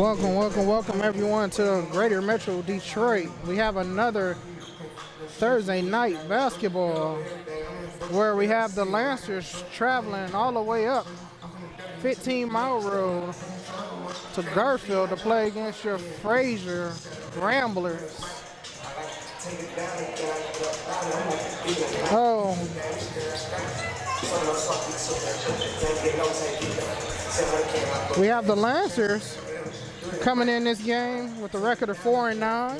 Welcome everyone to Greater Metro Detroit. We have another Thursday night basketball where we have the Lancers traveling all the way up 15-mile road to Garfield to play against your Fraser Ramblers. Oh, we have the Lancers coming in this game with a record of 4-9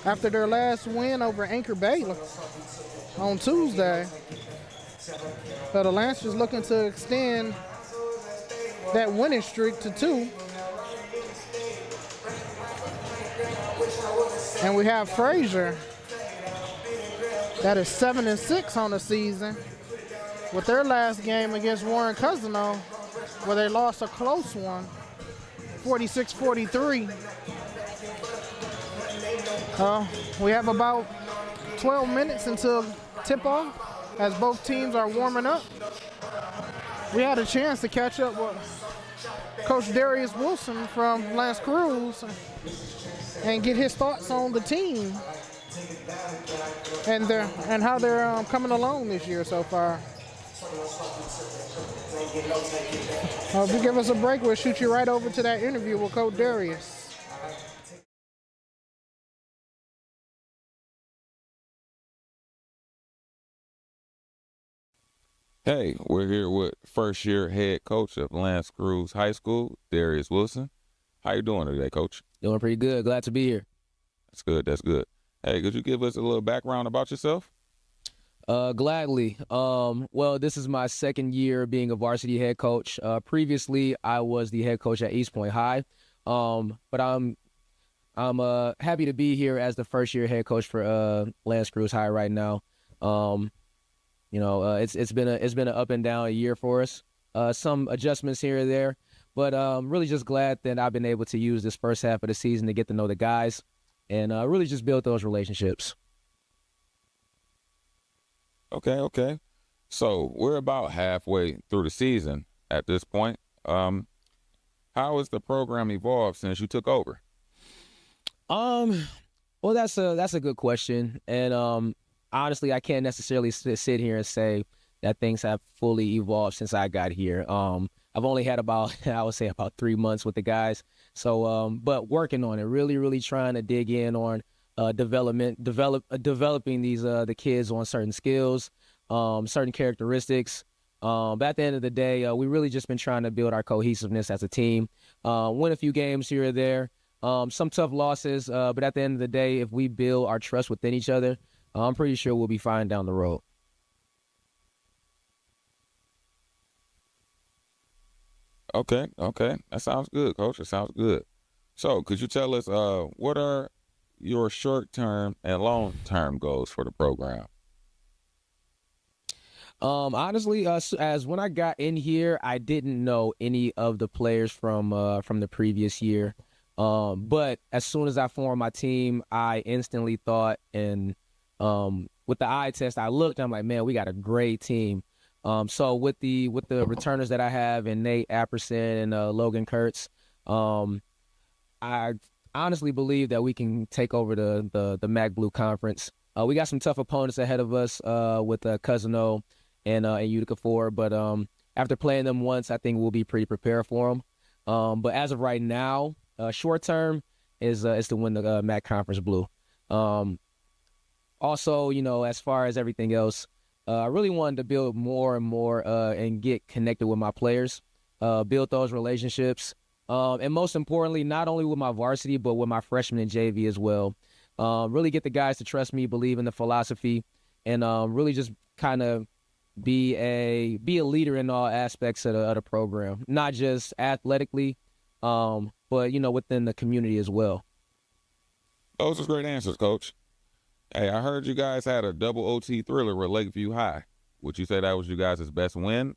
after their last win over Anchor Bay on Tuesday. So the Lancers looking to extend that winning streak to 2. And we have Fraser that is 7-6 on the season with their last game against Warren Cousino, where they lost a close one, 46-43. We have about 12 minutes until tip-off as both teams are warming up. We had a chance to catch up with Coach Darius Wilson from Lance Creuse and get his thoughts on the team and how they're coming along this year so far. If you give us a break, we'll shoot you right over to that interview with Coach Darius. Hey, we're here with first-year head coach of Lance Creuse High School, Darius Wilson. How you doing today, Coach? Doing pretty good. Glad to be here. That's good. That's good. Hey, could you give us a little background about yourself? Gladly. Well, this is my second year being a varsity head coach. Previously, I was the head coach at East Point High. But I'm happy to be here as the first-year head coach for Lance Creuse High right now. It's been an up and down year for us. Some adjustments here and there, but really just glad that I've been able to use this first half of the season to get to know the guys and really just build those relationships. Okay. So we're about halfway through the season at this point. How has the program evolved since you took over? Well, that's a good question, and honestly, I can't necessarily sit here and say that things have fully evolved since I got here. I've only had about 3 months with the guys. So, but working on it, really trying to dig in on developing these the kids on certain skills, certain characteristics. But at the end of the day, we really just been trying to build our cohesiveness as a team, win a few games here or there, some tough losses. But at the end of the day, if we build our trust within each other, I'm pretty sure we'll be fine down the road. Okay. That sounds good, Coach. It sounds good. So could you tell us what are your short-term and long-term goals for the program? Honestly, as when I got in here, I didn't know any of the players from the previous year. But as soon as I formed my team, I instantly thought, and with the eye test, I looked, I'm like, man, we got a great team. So with the returners that I have and Nate Apperson and Logan Kurtz, I honestly believe that we can take over the MAC Blue Conference. We got some tough opponents ahead of us with Cousino and Utica 4, but after playing them once, I think we'll be pretty prepared for them. But as of right now, short term is to win the MAC Conference Blue. Also, as far as everything else, I really wanted to build more and more and get connected with my players, build those relationships, and most importantly, not only with my varsity, but with my freshman and JV as well. Really get the guys to trust me, believe in the philosophy, and really just kind of be a leader in all aspects of the program, not just athletically, but, within the community as well. Those are great answers, Coach. Hey, I heard you guys had a double OT thriller with Lakeview High. Would you say that was you guys' best win?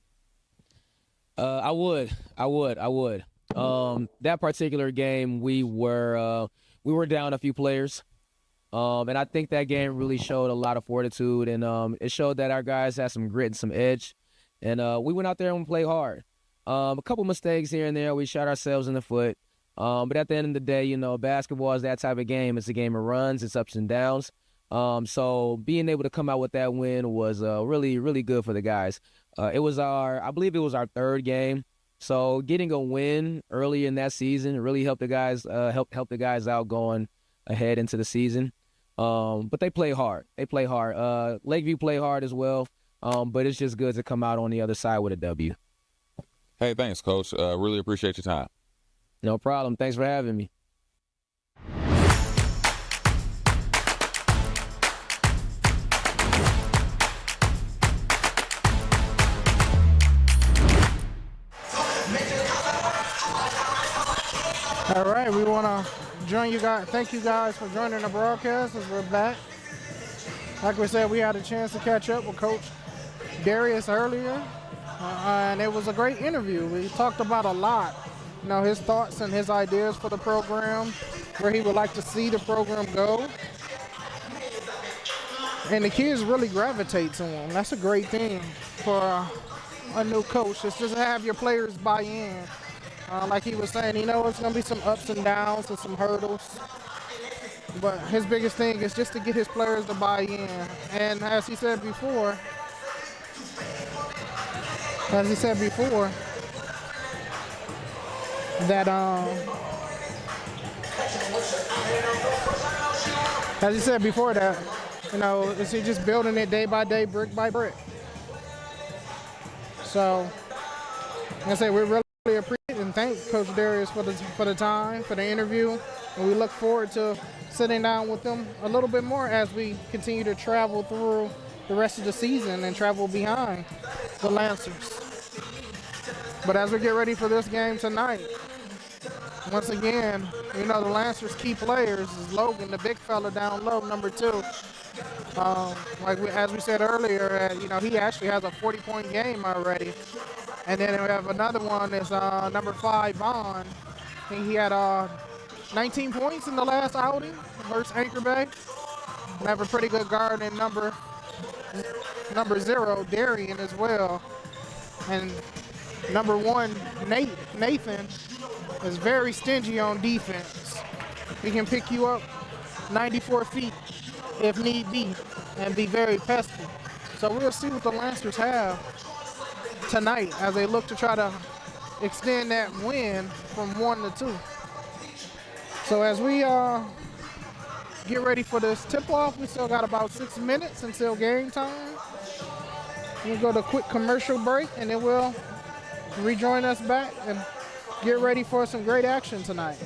I would. That particular game, we were down a few players, and I think that game really showed a lot of fortitude, and it showed that our guys had some grit and some edge, and we went out there and played hard. A couple mistakes here and there. We shot ourselves in the foot. But at the end of the day, you know, basketball is that type of game. It's a game of runs. It's ups and downs. So being able to come out with that win was really, really good for the guys. I believe it was our third game. So getting a win early in that season really helped the guys help the guys out going ahead into the season. But they play hard. Lakeview play hard as well. But it's just good to come out on the other side with a W. Hey, thanks, Coach. Really appreciate your time. No problem. Thanks for having me. All right, we want to join you guys. Thank you guys for joining the broadcast as we're back. Like we said, we had a chance to catch up with Coach Darius earlier, and it was a great interview. We talked about a lot, you know, his thoughts and his ideas for the program, where he would like to see the program go. And the kids really gravitate to him. That's a great thing for a new coach. It's just to have your players buy in. Like he was saying, you know, it's going to be some ups and downs and some hurdles. But his biggest thing is just to get his players to buy in. And as he said before, that you know, is he just building it day by day, brick by brick. So, like I say, we really appreciate and thank Coach Darius for the time, for the interview, and we look forward to sitting down with them a little bit more as we continue to travel through the rest of the season and travel behind the Lancers. But as we get ready for this game tonight, once again, you know, the Lancers' key players is Logan, the big fella down low, number 2. As we said earlier, you know, he actually has a 40-point game already. And then we have another one is number 5, Vaughn. I think he had 19 points in the last outing versus Anchor Bay. We have a pretty good guard in number 0, Darian, as well. And number 1, Nathan, is very stingy on defense. He can pick you up 94 feet if need be and be very pesky. So we'll see what the Lancers have tonight as they look to try to extend that win from 1 to 2. So as we get ready for this tip-off, we still got about 6 minutes until game time. We'll go to a quick commercial break and then we'll rejoin us back and get ready for some great action tonight.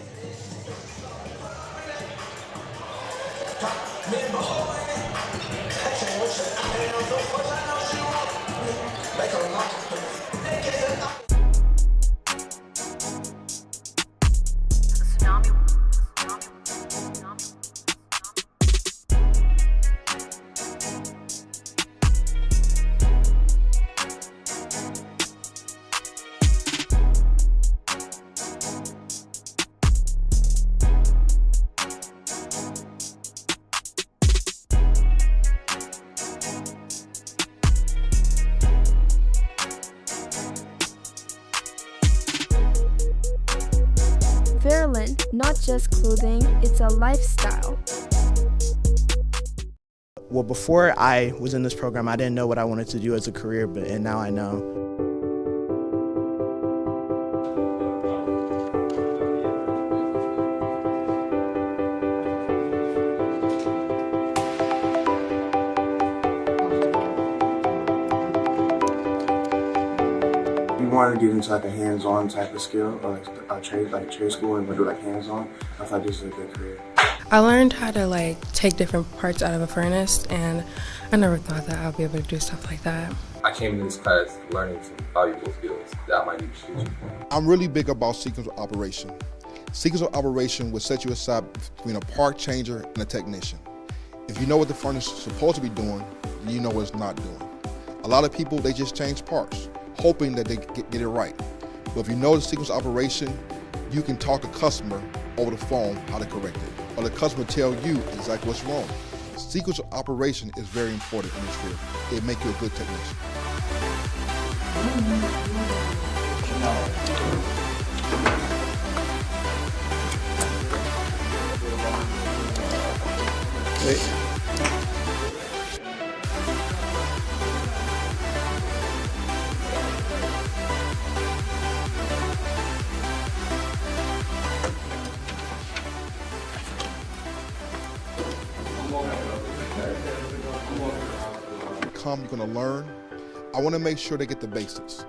Fairland, not just clothing, it's a lifestyle. Well, before I was in this program, I didn't know what I wanted to do as a career, and now I know. We wanted to get into like a hands-on type of skill, or like a trade school, and we do like hands-on. I thought this was a good career. I learned how to like take different parts out of a furnace, and I never thought that I'd be able to do stuff like that. I came into this class learning some valuable skills that I might need to use. I'm really big about sequence of operation. Sequence of operation will set you aside between a part changer and a technician. If you know what the furnace is supposed to be doing, you know what it's not doing. A lot of people, they just change parts, hoping that they get it right. But if you know the sequence of operation, you can talk to the customer over the phone how to correct it. Or the customer tell you exactly what's wrong. Sequence of operation is very important in this field. It makes you a good technician. You're going to learn. I want to make sure they get the basics.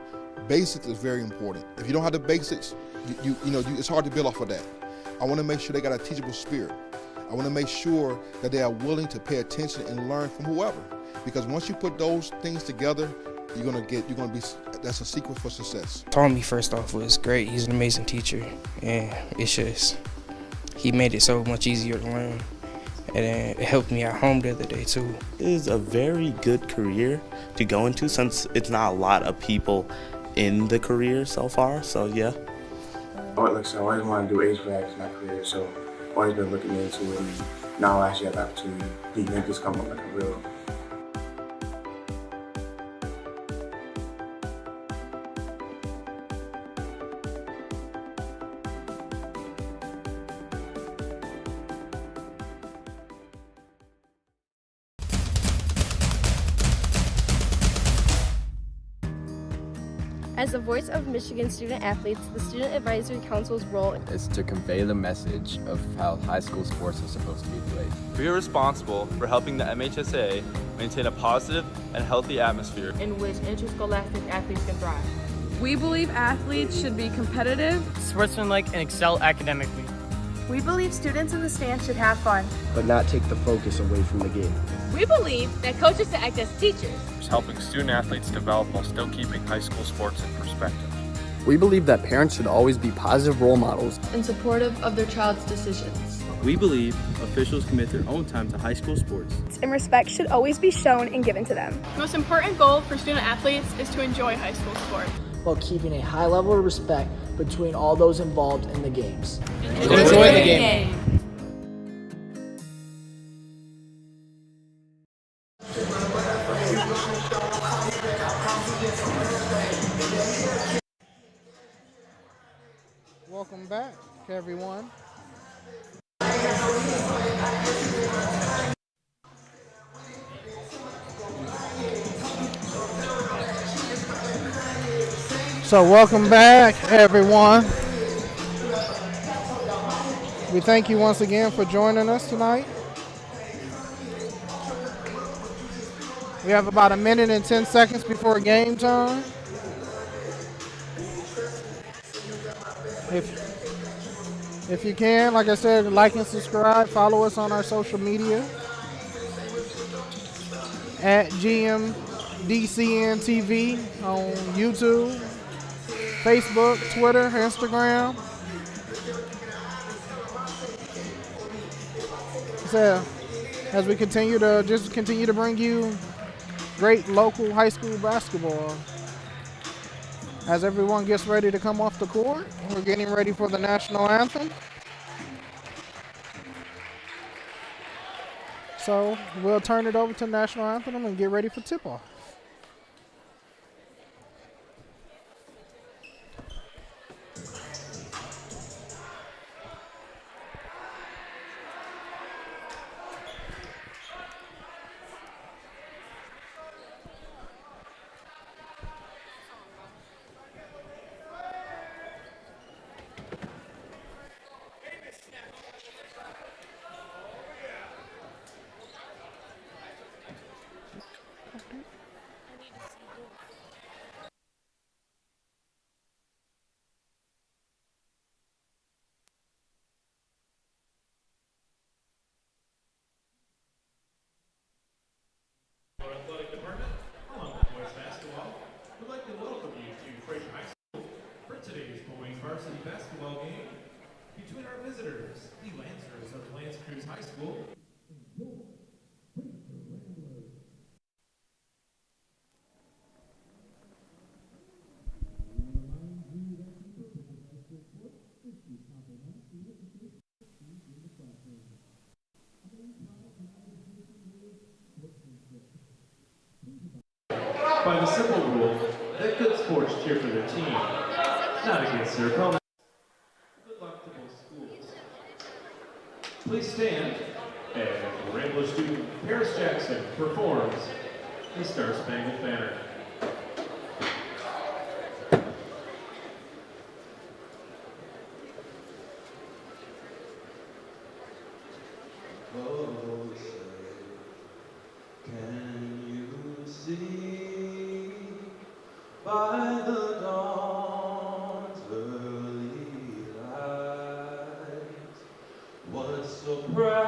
Basics is very important. If you don't have the basics, it's hard to build off of that. I want to make sure they got a teachable spirit. I want to make sure that they are willing to pay attention and learn from whoever. Because once you put those things together, that's a secret for success. Tommy, first off, was great. He's an amazing teacher, and he made it so much easier to learn. And it helped me at home the other day too. It is a very good career to go into since it's not a lot of people in the career so far, so yeah. I always wanted to do HVAC in my career, so I've always been looking into it. And now I actually have the opportunity to make this come up like a real. As the voice of Michigan student athletes, the Student Advisory Council's role is to convey the message of how high school sports are supposed to be played. We are responsible for helping the MHSA maintain a positive and healthy atmosphere in which interscholastic athletes can thrive. We believe athletes should be competitive, sportsmanlike, and excel academically. We believe students in the stands should have fun, but not take the focus away from the game. We believe that coaches should act as teachers, helping student athletes develop while still keeping high school sports in perspective. We believe that parents should always be positive role models and supportive of their child's decisions. We believe officials commit their own time to high school sports, and respect should always be shown and given to them. The most important goal for student athletes is to enjoy high school sports, while keeping a high level of respect between all those involved in the games. Enjoy the game. Welcome back, everyone. So welcome back, everyone. We thank you once again for joining us tonight. We have about a minute and 10 seconds before game time. If you can, like I said, like and subscribe. Follow us on our social media at GMDCNTV on YouTube, Facebook, Twitter, Instagram. So, as we continue to bring you great local high school basketball. As everyone gets ready to come off the court, we're getting ready for the national anthem. So we'll turn it over to national anthem and get ready for tip-off. By the simple rule that good sports cheer for their team, Not against their opponent. Good luck to both schools. Please stand and Ramblers student Paris Jackson performs the Star Spangled Banner. Can you see by the dawn's early light what so proudly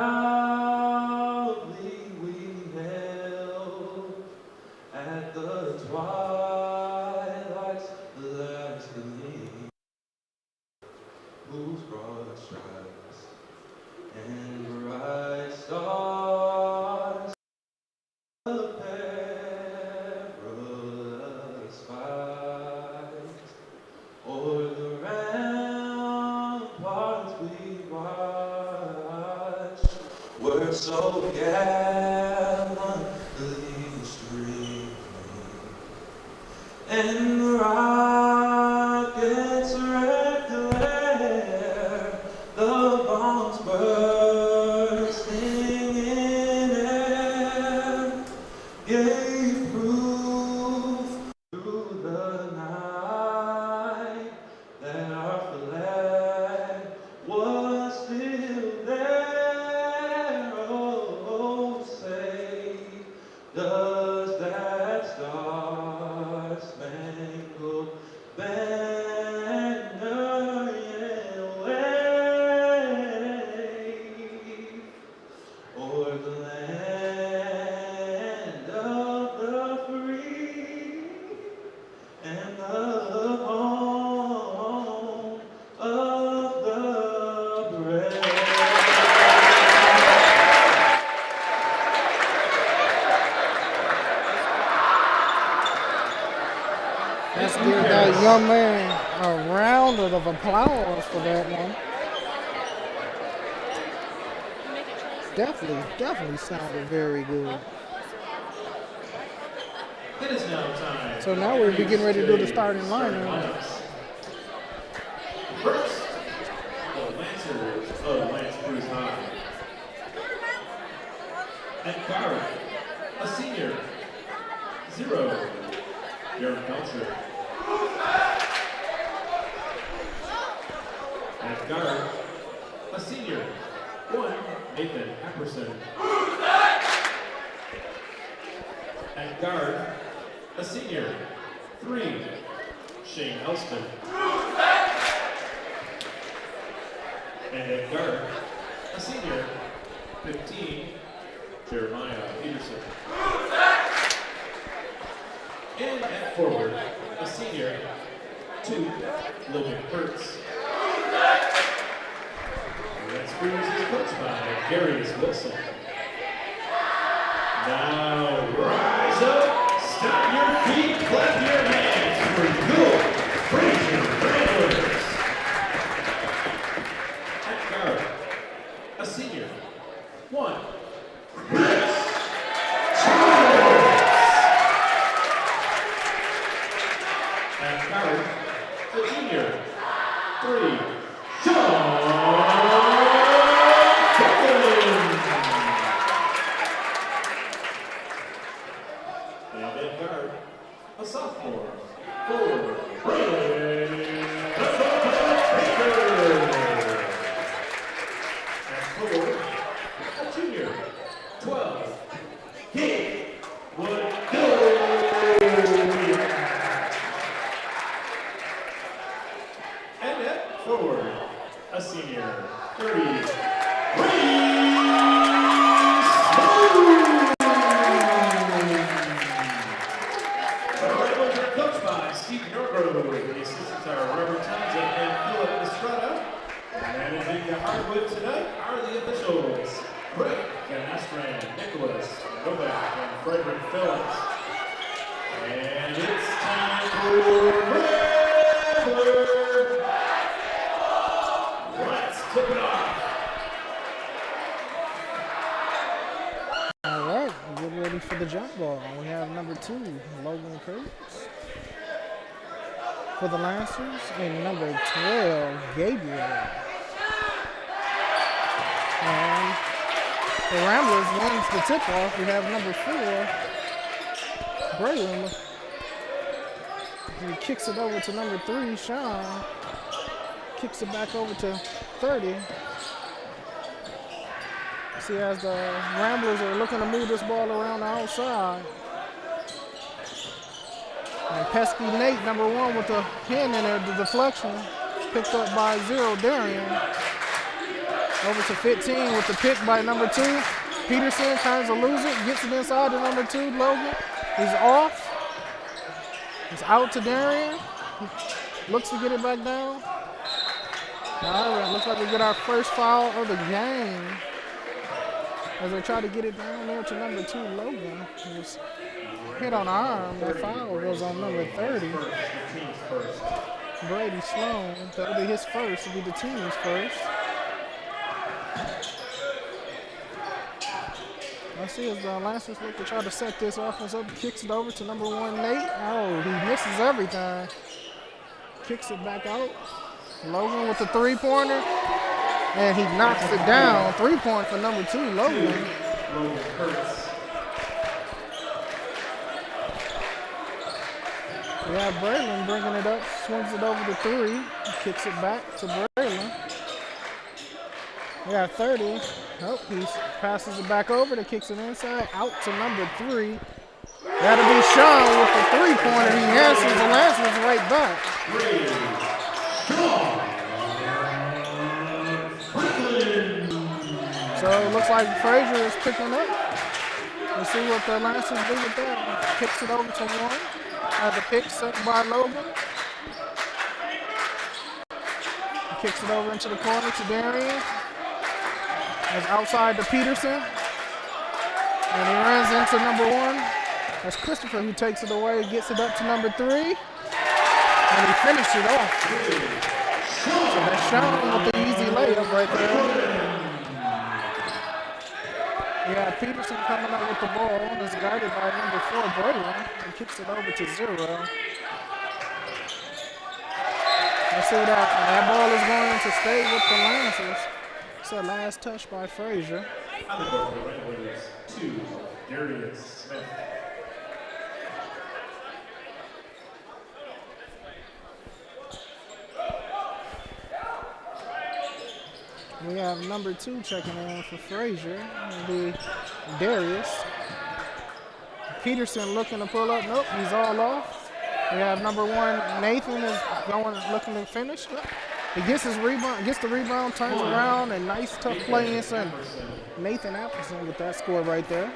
we held at the twilight's last gleam, whose broad stripes and bright stars the perilous fight o'er the ramparts we watched were so gallantly streaming, and the rockets' red glare, the bombs bursting in air, gave proof through the night that our flag was still there. Oh, say, does that star-spangled banner yet wave o'er the land of the free and the home of the brave? Let's give that young man a round of applause for that one. Definitely sounded very good. It is now time. So now we're getting ready to do the starting lineup. First, the Lancers of Lance Creuse High. At guard, a senior, 0, Derek Belcher. At guard, a senior, 1, Nathan Epperson. At guard, a senior, 3, Shane Elston. And at guard, a senior, 15, Jeremiah Peterson. And at forward, a senior, 2, Logan Kurtz. Lance Creuse is coached by Darius Wilson. Now rise up, stomp your feet, clap your hands for your Fraser Ramblers. At guard, a senior, 1, Creuse. At guard, a junior, 3, Sean. And at guard, a sophomore, 4, Fraser. At forward, a junior, 12, Kate Wood. And at forward, a senior, 3, Ramblers are coached by Steve Norgrove. The assistants are Robert Townsend and Philip Estrada. Managing the hardwood tonight are the officials, Greg Canastran, Nicholas Novak, and Frederick Phillips. And it's time for Rambler. Let's tip it off. All right, get ready for the jump ball. We have number 2, Logan Kurtz. for the Lancers, and number 12, Gabriel. And the Ramblers wins the tip-off. We have number 4, Braylon. He kicks it over to number 3, Sean. Kicks it back over to 30. See, as the Ramblers are looking to move this ball around the outside. And pesky Nate, number 1, with the hand in there, the deflection. Picked up by 0, Darian. Over to 15 with the pick by number 2. Peterson tries to lose it, gets it inside to number 2, Logan. He's off. He's out to Darian. Looks to get it back down. All right, looks like we get our first foul of the game. As they try to get it down there to number 2, Logan. He was hit on the arm. That foul goes on number 30. Brady Sloan. That'll be his first. It'll be the team's first. Let's see as the Lancers look to try to set this offense up. Kicks it over to number 1, Nate. Oh, he misses everything. Kicks it back out. Logan with the 3-pointer. And he knocks it down. 3-point for number 2, Logan. We have Braylon bringing it up. Swings it over to 3. Kicks it back to Braylon. We have 30. Oh, he passes it back over. That kicks it inside. Out to number 3. That'll be Sean with the 3-pointer. He answers the Lancers right back. So it looks like Fraser is picking up. Let's see what the Lancers do with that. Kicks it over to 1. The pick set by Logan. He kicks it over into the corner to Darian. That's outside to Peterson. And he runs into number 1. That's Christopher who takes it away, gets it up to number 3. And he finished it off. So that's Sean with the easy layup right there. Yeah, Peterson coming up with the ball. That's guarded by number 4, Braylon. And kicks it over to 0. Let's see that ball is going to stay with the Lancers. It's a last touch by Fraser. On the board for Ramblers, 2, Darius Smith. We have number 2 checking in for Fraser. It'll be Darius. Peterson looking to pull up. Nope, he's all off. We have number 1, Nathan is looking to finish. He gets his rebound, gets the rebound, turns around, and nice tough play inside. Nathan Appleson with that score right there.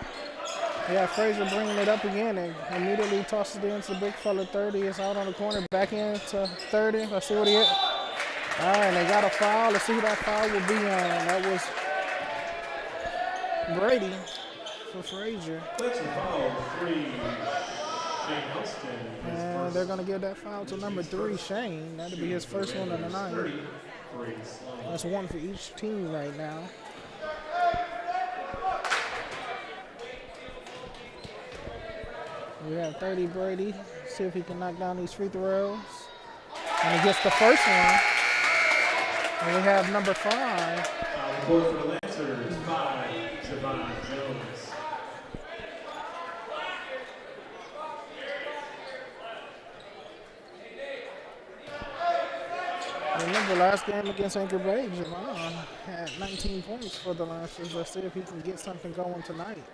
Yeah, Fraser bringing it up again and immediately tosses it into the big fella 30. It's out on the corner, back into 30. Let's see what he hit. All right, they got a foul. Let's see who that foul will be on. That was Brady for Fraser. And they're going to give that foul to number 3, Shane. That'll be his first one of the night. That's 1 for each team right now. We have 30 Brady. See if he can knock down these free throws. And he gets the first one. And we have number 5. For the Lancers, 5, Javon Jones. Remember last game against Anchor Bay, Javon had 19 points for the Lancers. Let's see if he can get something going tonight.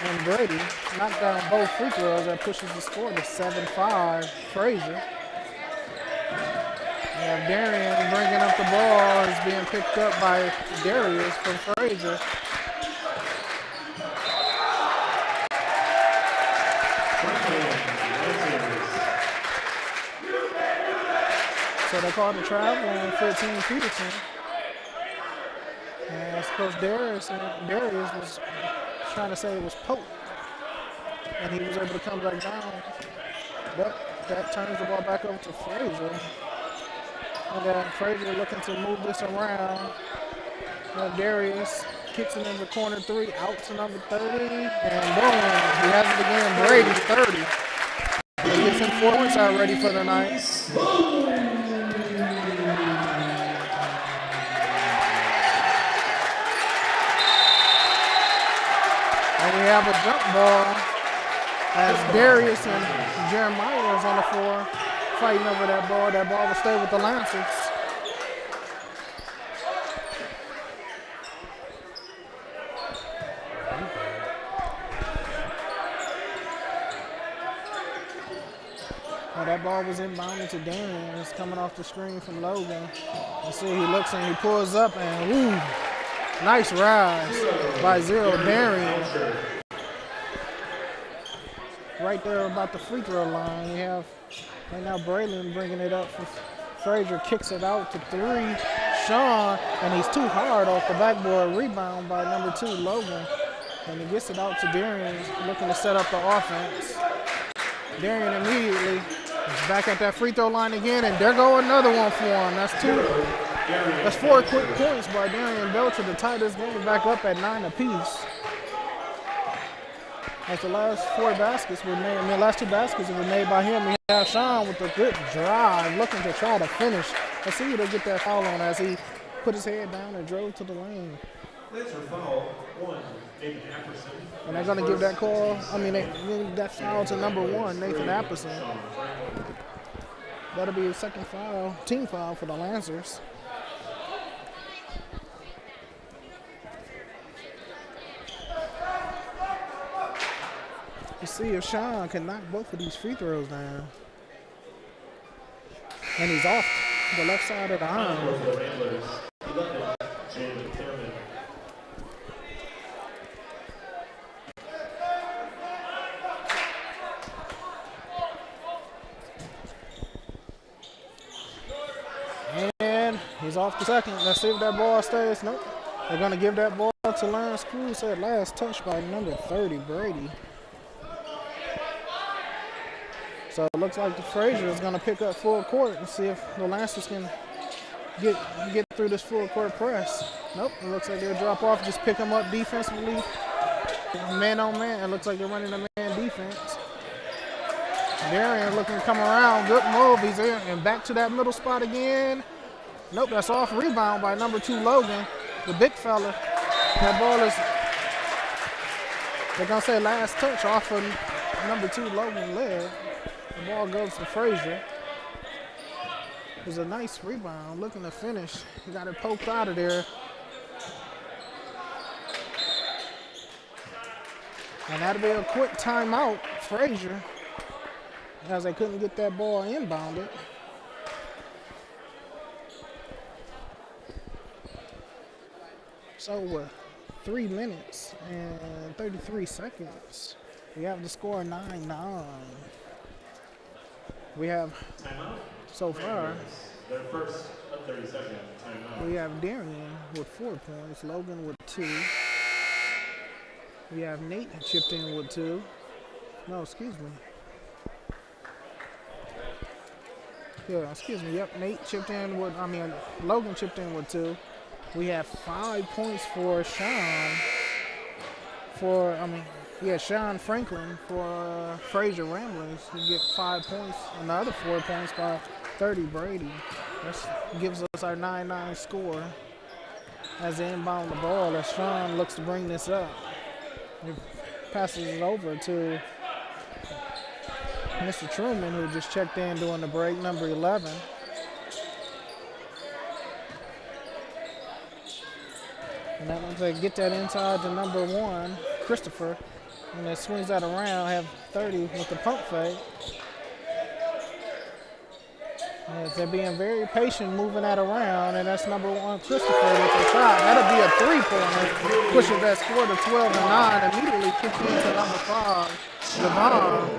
And Brady knocked down both free throws. That pushes the score to 7-5. Fraser. We have Darian bringing up the ball. It's being picked up by Darius from Fraser. So they called the travel on 15 Peterson. And I suppose Darius was trying to say it was Pope. And he was able to come back down. But that turns the ball back over to Fraser. And then Fraser looking to move this around. Darius kicks it in the corner 3, out to number 30. And boom, he has it again. Brady 30. He baskets and 4 points already for the night. And we have a jump ball as Darius and Jeremiah is on the floor fighting over that ball. That ball will stay with the Lancers. That ball was inbounded to Darian. It's coming off the screen from Logan. You see, he looks and he pulls up and woo, nice rise by Zero Darian. Right there about the free throw line. You have right now Braylon bringing it up. Fraser kicks it out to 3. Sean, and he's too hard off the backboard. Rebound by number 2, Logan. And he gets it out to Darian, looking to set up the offense. Darian immediately is back at that free throw line again, and there go another one for him. That's 2. That's 4 quick points by Darian Belcher to tie this game back up at 9 apiece. As the last 4 baskets were made, last 2 baskets were made by him. We have Sean with a good drive, looking to try to finish. Let's see if they get that foul on as he put his head down and drove to the lane. Foul 1, Nathan Apperson. And they're going to give that call, that foul to number 1, Nathan Apperson. That'll be his second foul, team foul for the Lancers. You see if Sean can knock both of these free throws down. And he's off the left side of the iron. Ramblers. And he's off the second. Let's see if that ball stays. Nope. They're going to give that ball to Lance Creuse at last touch by number 30, Brady. So it looks like the Fraser is going to pick up full court and see if the Lancers can get through this full court press. Nope, it looks like they'll drop off, just pick them up defensively. Man on man, it looks like they're running a man defense. Darian looking to come around, good move, he's in and back to that middle spot again. Nope, that's off rebound by number 2, Logan, the big fella. That ball is, they're going to say last touch off of number 2, Logan leg. The ball goes to Fraser. It was a nice rebound, looking to finish. He got it poked out of there. And that'll be a quick timeout, Fraser, as they couldn't get that ball inbounded. So 3 minutes and 33 seconds. We have the score 9-9. We have, so far, their first 30 seconds timeout. We have Darian with 4 points, Logan with 2. We have Nate chipped in with 2. No, excuse me. Yeah, excuse me. Yep, Nate chipped in with, Logan chipped in with 2. We have 5 points for Sean. Sean Franklin for Fraser Ramblers. He get 5 points, and the other 4 points by 30 Brady. That gives us our 9-9 score. As they inbound the ball, as Sean looks to bring this up. He passes it over to Mr. Truman, who just checked in during the break, number 11. And that looks like get that inside to number 1, Christopher. And it swings that around, have 30 with the pump fake. As they're being very patient moving that around, and that's number 1, Christopher with the shot. That'll be a 3-pointer, pushing that score to 12-9, immediately kicks into number 5, Javon.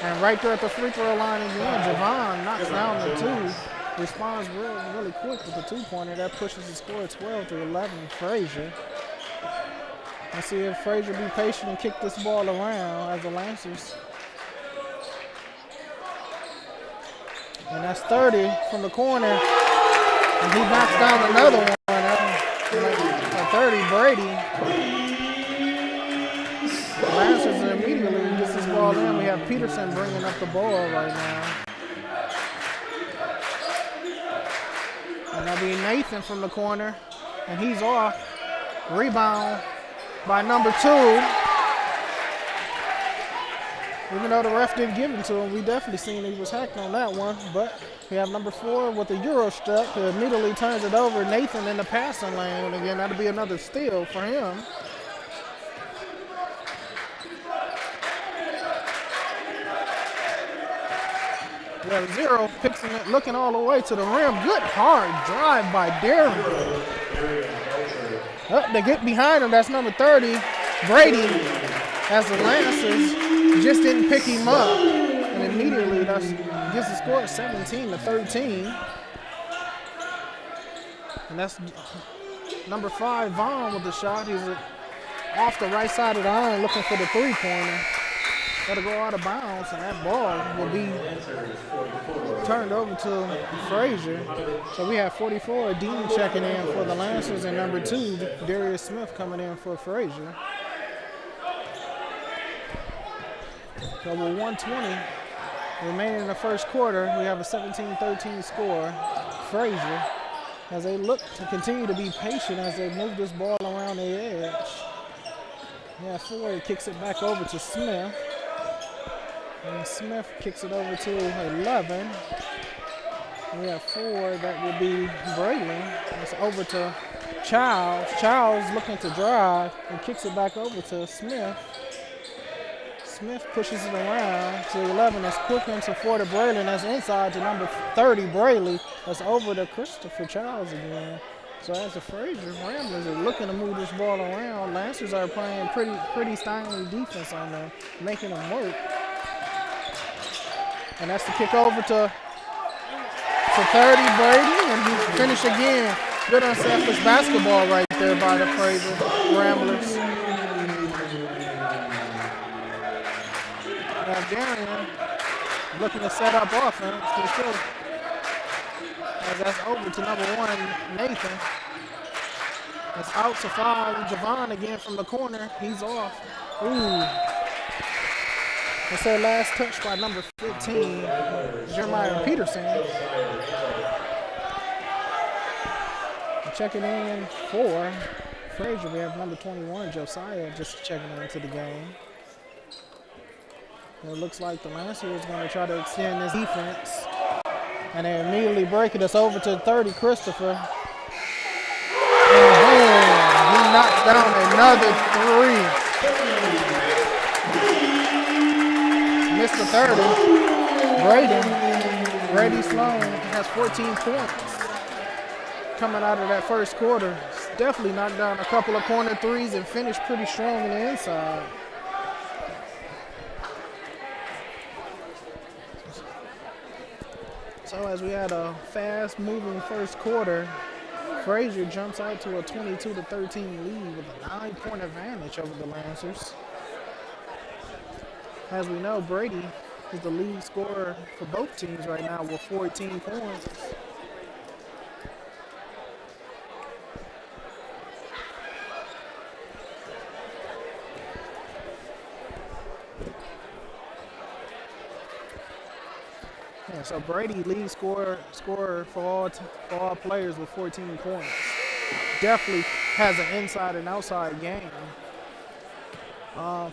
And right there at the free throw line again, Javon knocks down the 2, responds really quick with the 2-pointer. That pushes the score 12-11, Fraser. Let's see if Fraser be patient and kick this ball around as the Lancers. And that's 30 from the corner. And he knocks down another one. 30 Brady. Lancers immediately gets this ball in. We have Peterson bringing up the ball right now. And that'll be Nathan from the corner. And he's off. Rebound by number 2. Even though the ref didn't give it to him, we definitely seen he was hacked on that one. But we have number 4 with the Euro step who immediately turns it over. Nathan in the passing lane. And again, that'll be another steal for him. We have 0 fixing it, looking all the way to the rim. Good hard drive by Darren. Oh, they get behind him. That's number 30, Brady, as the Lancers just didn't pick him up. And immediately that gives the score 17-13. And that's number 5, Vaughn with the shot. He's off the right side of the iron looking for the three-pointer. Got to go out of bounds, and that ball will be turned over to Fraser. So we have 44, Dean checking in for the Lancers, and number 2, Darius Smith coming in for Fraser. So with 1:20 remaining in the first quarter, we have a 17-13 score. Fraser, as they look to continue to be patient as they move this ball around the edge. Yeah, Ford kicks it back over to Smith. And Smith kicks it over to 11. We have 4, that will be Braylon. It's over to Childs. Childs looking to drive and kicks it back over to Smith. Smith pushes it around to 11. That's quick into 4 to Braylon. That's inside to number 30, Brayley. That's over to Christopher Childs again. So as the Fraser Ramblers are looking to move this ball around, Lancers are playing pretty stylish defense on them, making them work. And that's the kick over to 30, Brady, and he finished again. Good unselfish basketball right there by the Fraser Ramblers. Now Darian looking to set up offense. As that's over to number 1, Nathan. That's out to 5, Javon again from the corner. He's off. Ooh. That's their last touch by number 15, Jeremiah Peterson. Checking in for Fraser, we have number 21, Josiah, just checking into the game. And it looks like the Lancers is going to try to extend this defense. And they immediately break it. It's over to 30, Christopher. And boom, he knocks down another 3. Mr. 30, Brady Sloan has 14 points coming out of that first quarter. Definitely knocked down a couple of corner threes and finished pretty strong on the inside. So as we had a fast-moving first quarter, Fraser jumps out to a 22-13 lead with a 9-point advantage over the Lancers. As we know, Brady is the lead scorer for both teams right now with 14 points. Yeah, so Brady lead scorer for all players with 14 points. Definitely has an inside and outside game.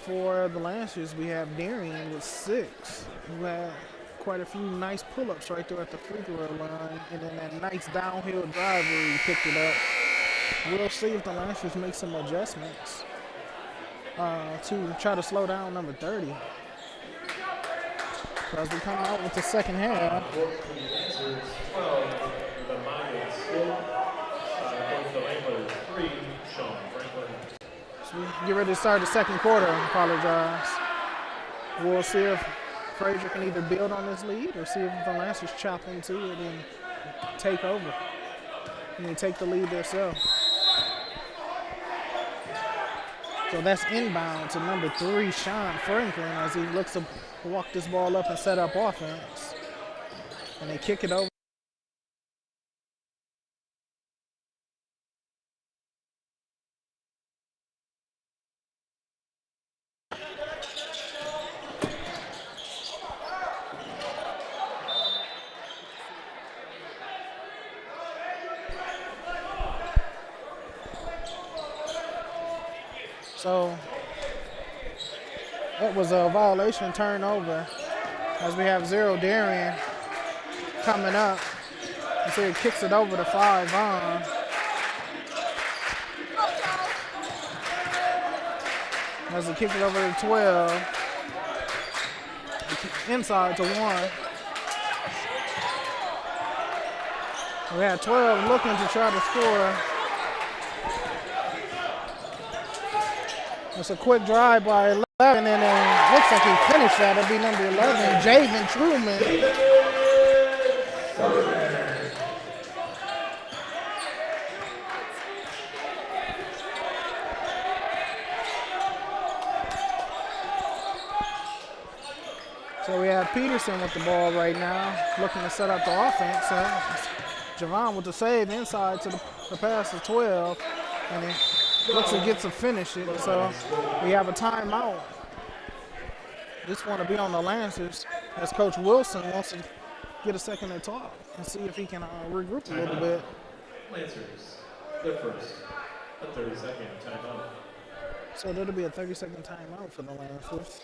For the Lancers, we have Darian with 6, who had quite a few nice pull-ups right there at the free throw line, and then that nice downhill drive where he picked it up. We'll see if the Lancers make some adjustments to try to slow down number 30. So as we come out with the second half. So we get ready to start the second quarter. I apologize. We'll see if Fraser can either build on this lead or see if the Lancers chop into it and take over. And they take the lead themselves. So that's inbound to number 3, Sean Franklin, as he looks to walk this ball up and set up offense. And they kick it over. So that was a violation turnover as we have 0 Darian coming up. And so he kicks it over to 5 Vaughn. As he kicks it over to 12. Inside to 1. We had 12 looking to try to score. It's a quick drive by 11, and then looks like he finished that. It'll be number 11, Javen Truman. So we have Peterson with the ball right now, looking to set up the offense. Javon with the save inside to the pass to 12, and he looks to get to finish it. So we have a timeout. Just want to be on the Lancers as Coach Wilson wants to get a second to talk and see if he can regroup a little bit. Lancers, their first, a 30-second timeout. So that'll be a 30-second timeout for the Lancers.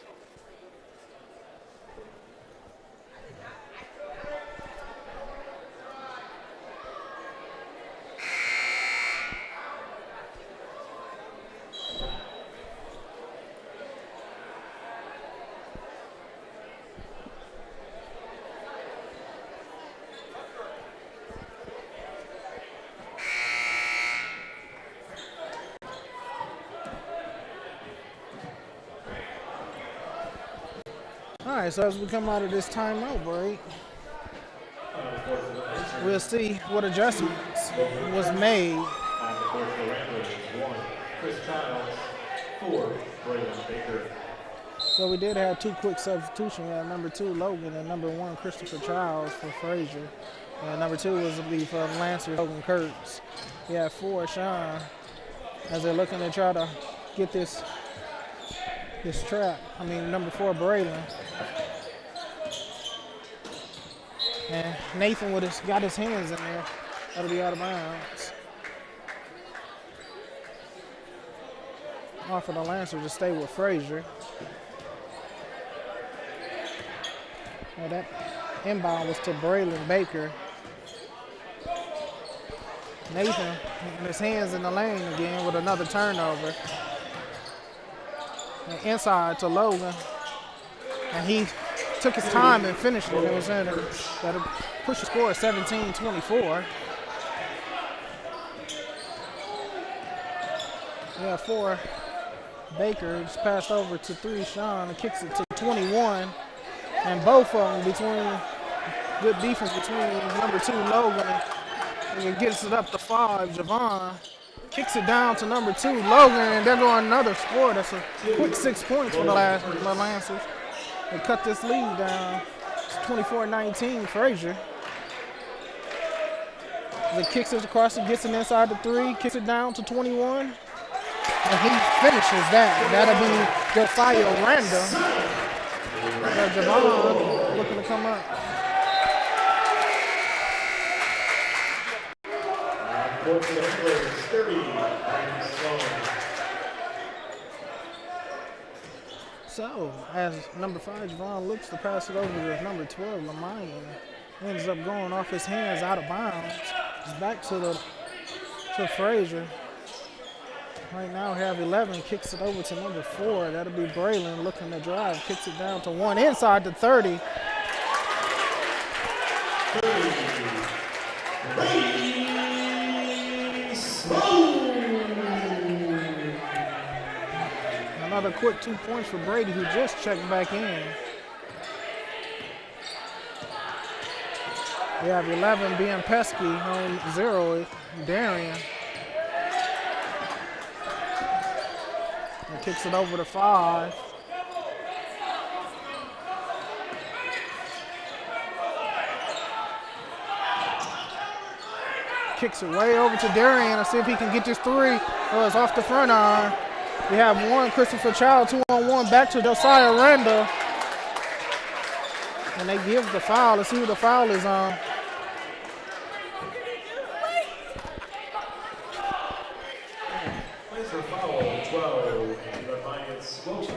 All right, so as we come out of this timeout break, we'll see what adjustments was made. On the court for Ramblers, 1, Chris Childs, 4, Braylon Baker. So we did have 2 quick substitutions. We had number 2, Logan, and number 1, Christopher Childs for Fraser. And number 2 was for the Lancers, Logan Kurtz. We had 4, Sean, as they're looking to try to get this trap. Number 4, Braylon. And Nathan got his hands in there. That'll be out of bounds. Off of the Lancer to stay with Fraser. Well, that inbound was to Braylon Baker. Nathan and his hands in the lane again with another turnover. And inside to Logan. And he took his time and finished it. It was in that'll push the score 17-24. Yeah, 4 Baker just passed over to 3 Sean and kicks it to 21. And both of them between good defense between number 2 Logan and he gets it up to 5 Javon. Kicks it down to number 2 Logan, and they're going another score. That's a quick 6 points for the Lancers. They cut this lead down. It's 24-19 Fraser. He kicks it across, he gets it inside the 3, kicks it down to 21. And he finishes that. That'll be Josiah Randall. Javon looking to come up. So, as number 5, Javon looks to pass it over to number 12, Lamayan. Ends up going off his hands out of bounds. It's back to Fraser. Right now we have 11, kicks it over to number 4. That'll be Braylon looking to drive, kicks it down to 1, inside to 30. Another quick 2 points for Brady, who just checked back in. We have 11 being Pesky, on 0, Darian. And kicks it over to 5. Kicks it way over to Darian to see if he can get this 3. Oh, it's off the front iron. We have 1, Christopher Child, 2-on-1, back to Josiah Randall. And they give the foul. Let's see who the foul is on. Fraser foul, 12. Swope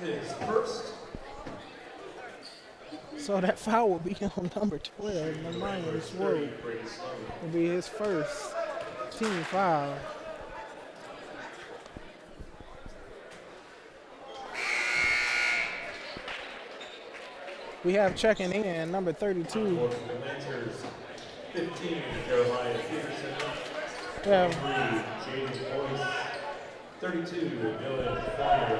is first. So that foul will be on number 12, Marion Swope. Will be his first team foul. We have checking in number 32. 15, Jeremiah Peterson. Yeah. 23, James Boyce. 32, Dylan Farmer.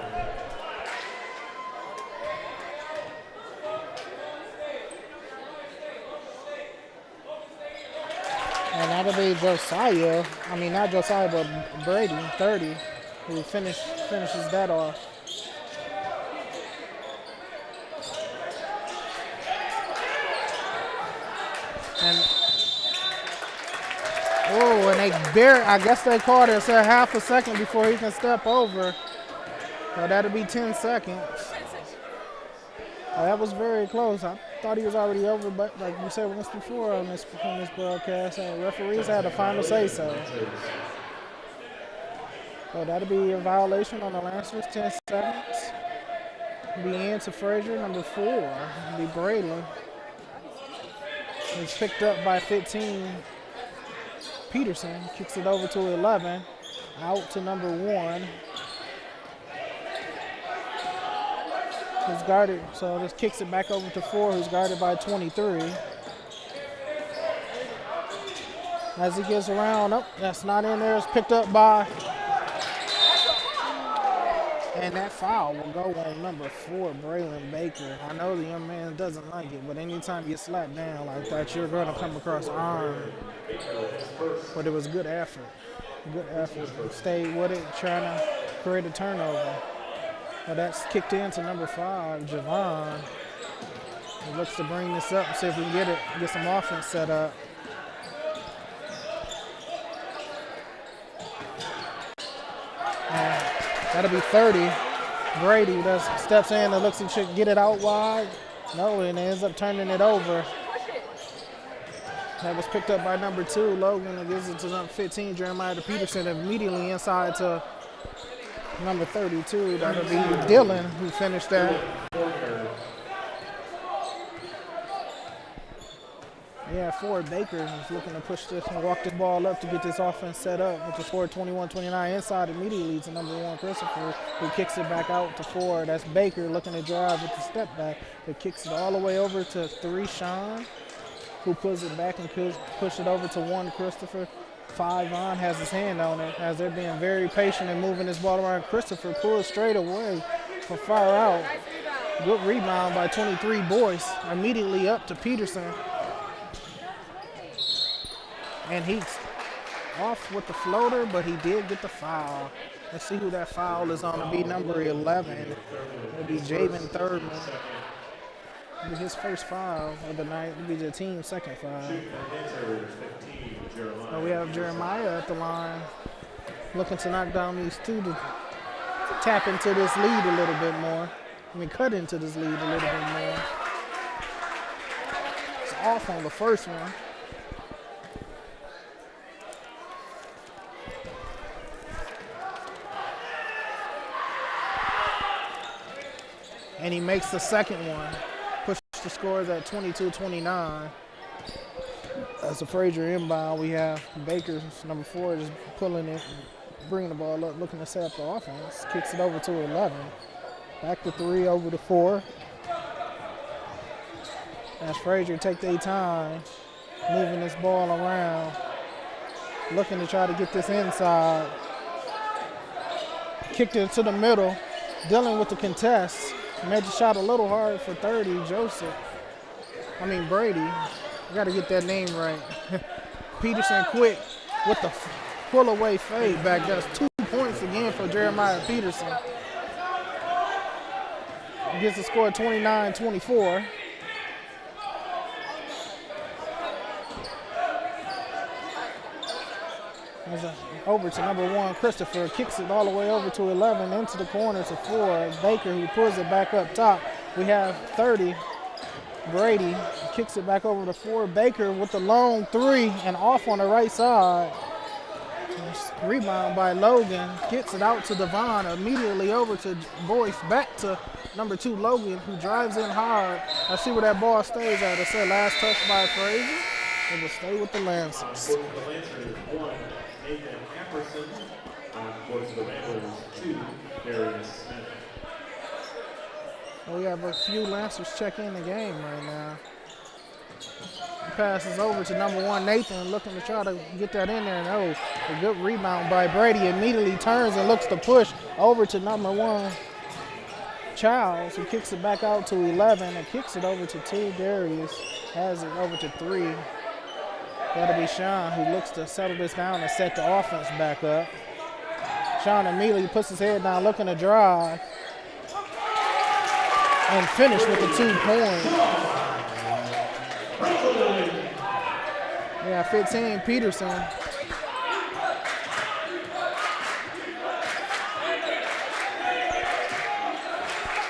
And that'll be Josiah. I mean, not Josiah, but Brady, 30, who finishes that off. And I guess they called it, said half a second before he can step over. So that'll be 10 seconds. That was very close. I thought he was already over, but like we said once before on this broadcast, referees had the final say so. So that'll be a violation on the Lancers, 10 seconds. Be into Fraser, number 4. It'll be Braylon. It's picked up by 15. Peterson kicks it over to 11. Out to number 1. Who's guarded, so just kicks it back over to 4, who's guarded by 23. As he gets around, that's not in there. It's picked up by, and that foul will go on number 4, Braylon Baker. I know the young man doesn't like it, but anytime you slap down like that, you're going to come across iron. But it was good effort. Good effort. Stayed with it, trying to create a turnover. Well, that's kicked into number 5, Javon. He looks to bring this up and see if we can get some offense set up. And that'll be 30. Brady steps in and looks and should get it out wide. No, and ends up turning it over. That was picked up by number 2, Logan, and gives it to number 15, Jeremiah Peterson, immediately inside to number 32, that'll be Dylan, who finished that. Yeah, Ford Baker is looking to push this and walk this ball up to get this offense set up with the score 21-29 inside immediately to number 1, Christopher, who kicks it back out to 4. That's Baker looking to drive with the step back, but kicks it all the way over to 3, Sean, who puts it back and push it over to 1, Christopher. 5 on has his hand on it as they're being very patient and moving this ball around. Christopher pulls straight away for far out. Good rebound by 23 Boyce. Immediately up to Peterson. And he's off with the floater, but he did get the foul. Let's see who that foul is on. It'll be number 11. It'll be Javen Thurman. It'll be his first foul of the night. It'll be the team's second foul. So we have Jeremiah at the line, looking to knock down these 2 to tap into this lead a little bit more. Cut into this lead a little bit more. It's off on the first one. And he makes the second one. Push the scores at 22-29. As a Fraser inbound, we have Baker, number 4, just pulling it, bringing the ball up, looking to set up the offense. Kicks it over to 11. Back to 3, over to 4. As Fraser take their time, moving this ball around, looking to try to get this inside. Kicked it to the middle, dealing with the contest. Made the shot a little hard for 30, Brady. I got to get that name right. Peterson quick with the pull-away fade back. That's 2 points again for Jeremiah Peterson. He gets the score 29-24. Over to number 1, Christopher. Kicks it all the way over to 11, into the corner to 4. Baker, who pulls it back up top. We have 30. Brady kicks it back over to 4. Baker with the long 3 and off on the right side. Rebound by Logan. Gets it out to Devon. Immediately over to Boyce. Back to number 2, Logan, who drives in hard. I see where that ball stays at. It said last touch by Fraser. It will stay with the Lancers. The Lancers, 1, Nathan Apperson. Course of the Ramblers, 2, Darius Smith. We have a few Lancers checking the game right now. Passes over to number 1, Nathan, looking to try to get that in there. No, a good rebound by Brady. Immediately turns and looks to push over to number 1, Charles, who kicks it back out to 11 and kicks it over to 2. Darius has it over to 3. That'll be Sean, who looks to settle this down and set the offense back up. Sean immediately puts his head down, looking to drive and finish with the 2 points. Yeah, 15, Peterson.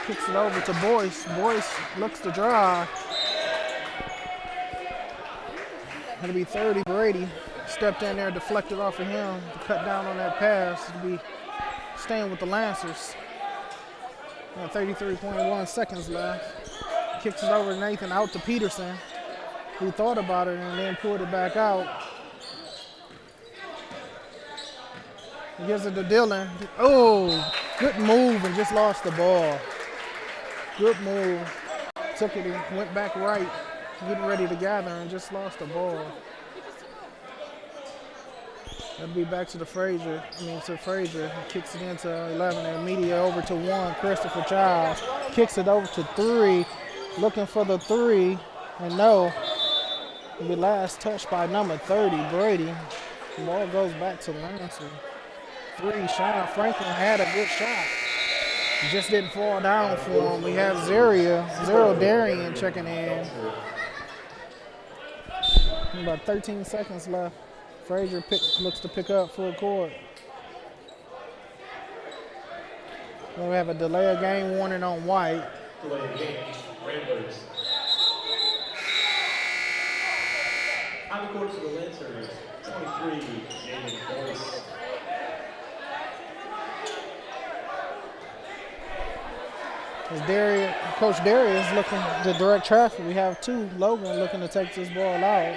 Kicks it over to Boyce. Boyce looks to drive. It'll be 30, Brady. Stepped in there, deflected off of him to cut down on that pass. It'll be staying with the Lancers. 33.1 seconds left. Kicks it over to Nathan, out to Peterson, who thought about it and then pulled it back out. He gives it to Dylan. Oh, good move and just lost the ball. Good move. Took it and went back right, getting ready to gather and just lost the ball. That'll be back to Fraser. He kicks it into 11 and immediately over to 1, Christopher Childs. Kicks it over to 3, looking for the 3, and no. It'll be last touch by number 30, Brady. The ball goes back to Lancers. 3, Sean Franklin had a good shot. It just didn't fall down for him. We have Zero Darian checking in. About 13 seconds left. Fraser looks to pick up full court. Then we have a delay of game warning on White. Delay of game, Ramblers. On the court to the Lancers, 23, Jaden Boyce. As Coach Darius looking to direct traffic, we have 2, Logan looking to take this ball out.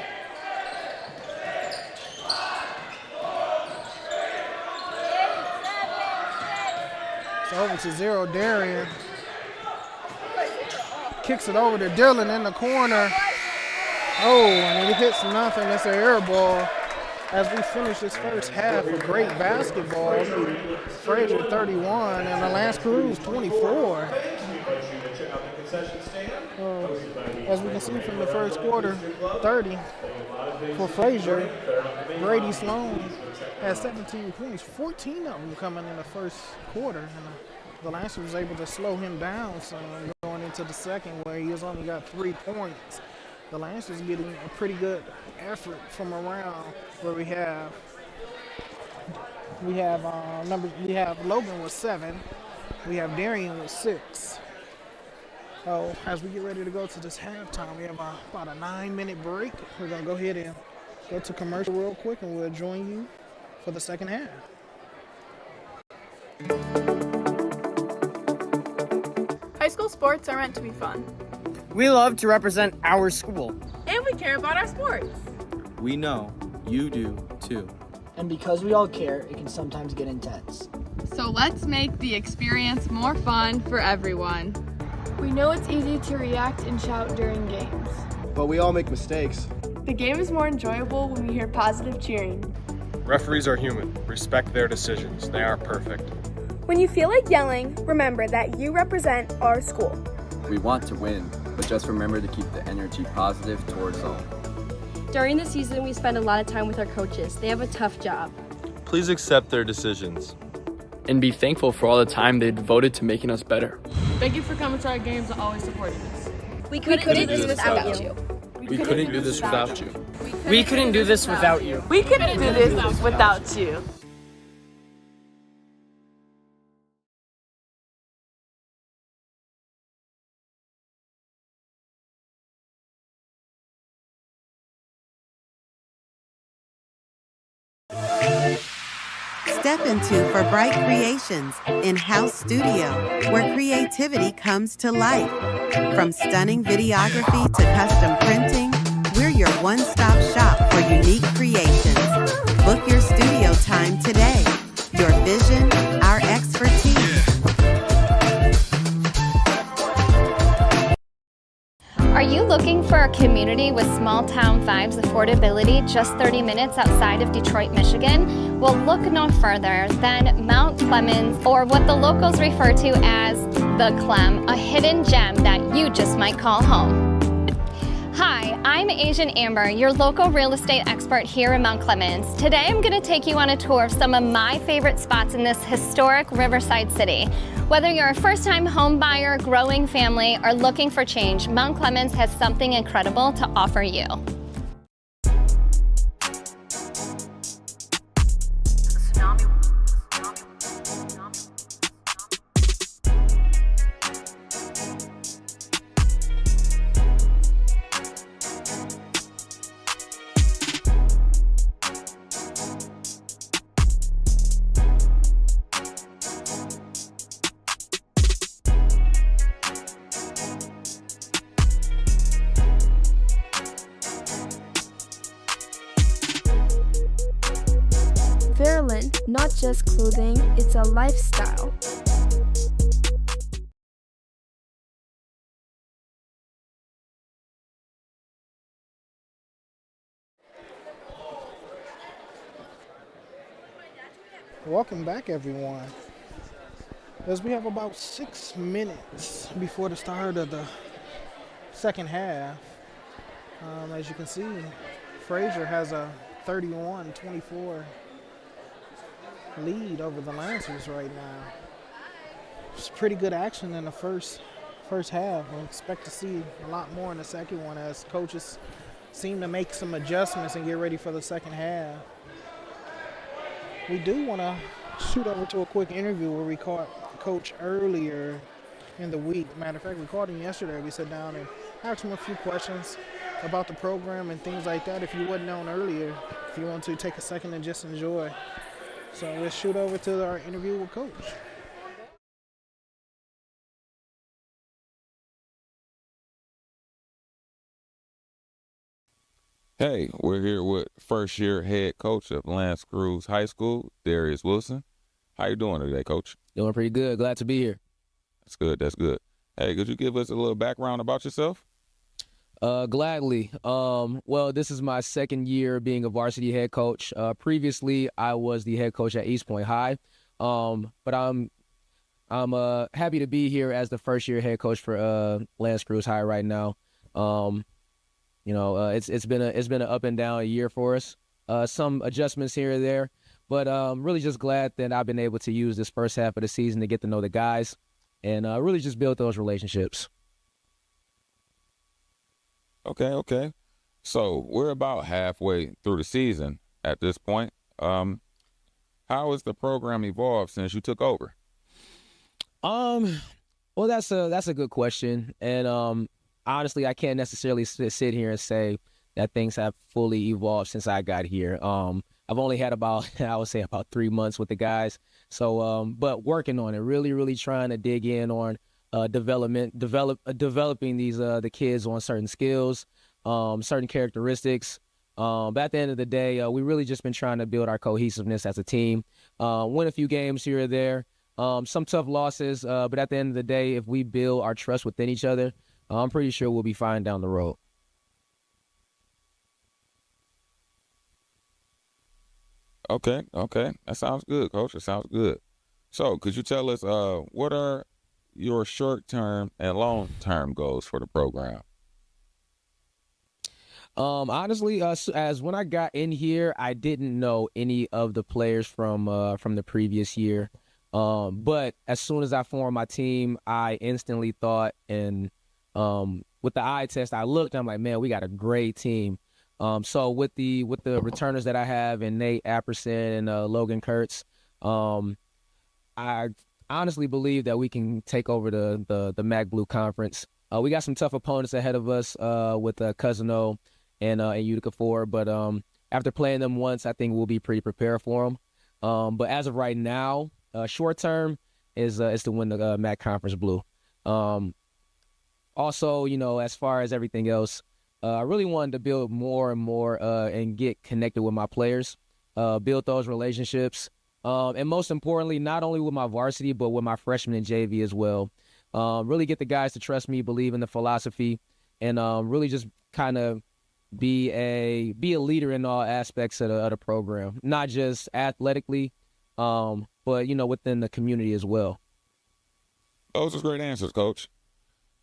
It's over to Zero Darian. Kicks it over to Dylan in the corner. Oh, and it hits nothing. It's an air ball. As we finish this first half of great basketball, Fraser 31 and the Lance Creuse 24. As we can see from the first quarter, 30 for Fraser. Brady Sloan has 17 points, 14 of them coming in the first quarter. And the Lancers was able to slow him down some going into the second, where he has only got 3 points. The Lancers getting a pretty good effort from around where we have Logan with 7, we have Darian with 6. So as we get ready to go to this halftime, we have about a 9-minute break. We're gonna go ahead and go to commercial real quick, and we'll join you for the second half. High school sports are meant to be fun. We love to represent our school. And we care about our sports. We know you do too. And because we all care, it can sometimes get intense. So let's make the experience more fun for everyone. We know it's easy to react and shout during games. But we all make mistakes. The game is more enjoyable when we hear positive cheering. Referees are human. Respect their decisions. They aren't perfect. When you feel like yelling, remember that you represent our school. We want to win, but just remember to keep the energy positive towards all. During the season, we spend a lot of time with our coaches. They have a tough job. Please accept their decisions. And be thankful for all the time they devoted to making us better. Thank you for coming to our games and always supporting us. We couldn't do this without you. We couldn't do this without you. We couldn't do this without you. We couldn't do this without you. Step into For Bright Creations in-house studio where creativity comes to life. From stunning videography to custom printing, we're your one-stop shop for unique creations. Book your studio time today. Your vision, our expertise. Are you looking for a community with small town vibes, affordability, just 30 minutes outside of Detroit, Michigan? Well, look no further than Mount Clemens, or what the locals refer to as the Clem, a hidden gem that you just might call home. Hi, I'm Asian Amber, your local real estate expert here in Mount Clemens. Today I'm going to take you on a tour of some of my favorite spots in this historic riverside city. Whether you're a first-time home buyer, growing family, or looking for change, Mount Clemens has something incredible to offer you. Verlin, not just clothing, it's a lifestyle. Welcome back, everyone. As we have about 6 minutes before the start of the second half, as you can see, Fraser has a 31-24 lead over the Lancers right now. It's pretty good action in the first half. We expect to see a lot more in the second one as coaches seem to make some adjustments and get ready for the second half. We do want to shoot over to a quick interview where we caught Coach earlier in the week. Matter of fact, we called him yesterday. We sat down and asked him a few questions about the program and things like that. If you wasn't on earlier, if you want to take a second and just enjoy. So let's shoot over to our interview with Coach. Hey, we're here with first-year head coach of Creuse High School, Darius Wilson. How you doing today, Coach? Doing pretty good. Glad to be here. That's good. That's good. Hey, could you give us a little background about yourself? Gladly. Well, this is my second year being a varsity head coach. Previously, I was the head coach at East Point High, but I'm happy to be here as the first-year head coach for Creuse High right now. It's been an up and down year for us. Some adjustments here and there, but really just glad that I've been able to use this first half of the season to get to know the guys and really just build those relationships. Okay. So we're about halfway through the season at this point. How has the program evolved since you took over? Well, that's a good question, and honestly, I can't necessarily sit here and say that things have fully evolved since I got here. I've only had about 3 months with the guys. So, but working on it, really trying to dig in on developing these the kids on certain skills, certain characteristics. But at the end of the day, we really just been trying to build our cohesiveness as a team, win a few games here or there, some tough losses. But at the end of the day, if we build our trust within each other, I'm pretty sure we'll be fine down the road. Okay. That sounds good, Coach. It sounds good. So could you tell us what are your short-term and long-term goals for the program? Honestly, as when I got in here, I didn't know any of the players from the previous year. But as soon as I formed my team, I instantly thought, and with the eye test, I looked, I'm like, man, we got a great team. So with the returners that I have, and Nate Apperson and Logan Kurtz, I honestly believe that we can take over the MAC Blue Conference. We got some tough opponents ahead of us with Cousino and Utica 4, but after playing them once, I think we'll be pretty prepared for them. But as of right now, short term is to win the MAC Conference Blue. Also, as far as everything else, I really wanted to build more and more and get connected with my players, build those relationships, and most importantly, not only with my varsity, but with my freshman and JV as well. Really get the guys to trust me, believe in the philosophy, and really just kind of be a leader in all aspects of the program, not just athletically, but within the community as well. Those are great answers, Coach.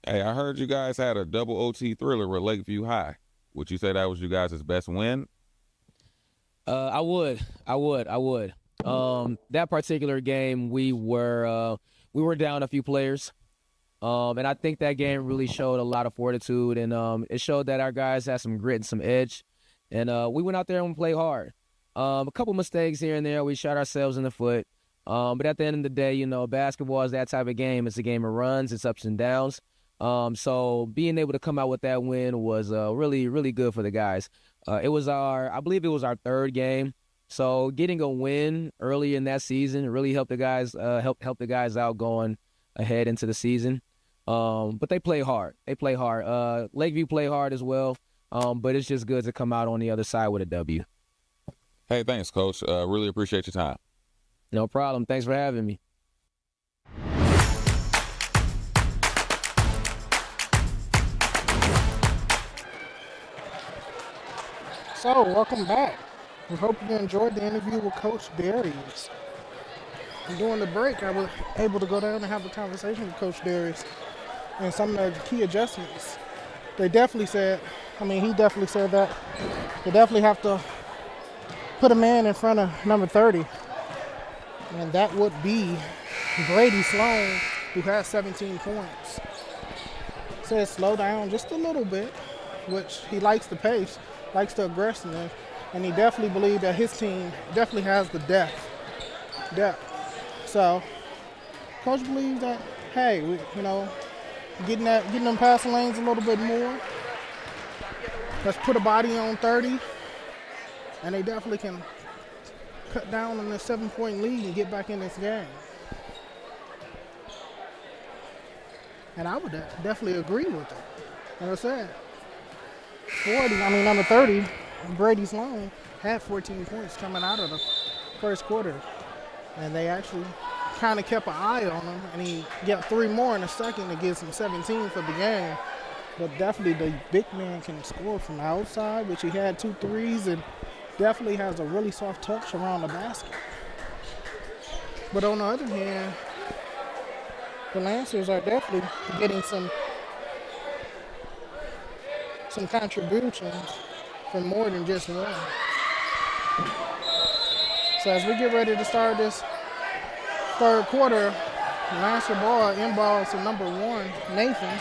Hey, I heard you guys had a double OT thriller with Lakeview High. Would you say that was you guys' best win? I would. That particular game, we were down a few players, and I think that game really showed a lot of fortitude, and it showed that our guys had some grit and some edge, and we went out there and played hard. A couple mistakes here and there, we shot ourselves in the foot, but at the end of the day, basketball is that type of game. It's a game of runs, it's ups and downs. So being able to come out with that win was really, really good for the guys. I believe it was our third game. So getting a win early in that season really helped the guys help the guys out going ahead into the season. But they play hard. Lakeview play hard as well. But it's just good to come out on the other side with a W. Hey, thanks, Coach. Really appreciate your time. No problem. Thanks for having me. So, welcome back. We hope you enjoyed the interview with Coach Darius. During the break, I was able to go down and have a conversation with Coach Darius and some of the key adjustments. He definitely said that they definitely have to put a man in front of number 30, and that would be Brady Sloan, who has 17 points. Says slow down just a little bit, which he likes the pace, likes the aggressiveness, and he definitely believes that his team definitely has the depth. So, Coach believes that, hey, getting them passing lanes a little bit more. Let's put a body on 30, and they definitely can cut down on this 7-point lead and get back in this game. And I would definitely agree with it. Like I said, number 30, Brady Sloan, had 14 points coming out of the first quarter. And they actually kind of kept an eye on him, and he got 3 more in the second to get him 17 for the game. But definitely the big man can score from the outside, which he had 2 threes, and definitely has a really soft touch around the basket. But on the other hand, the Lancers are definitely getting some contributions from more than just one. So as we get ready to start this third quarter, Lancer ball inbounds to number 1, Nathan.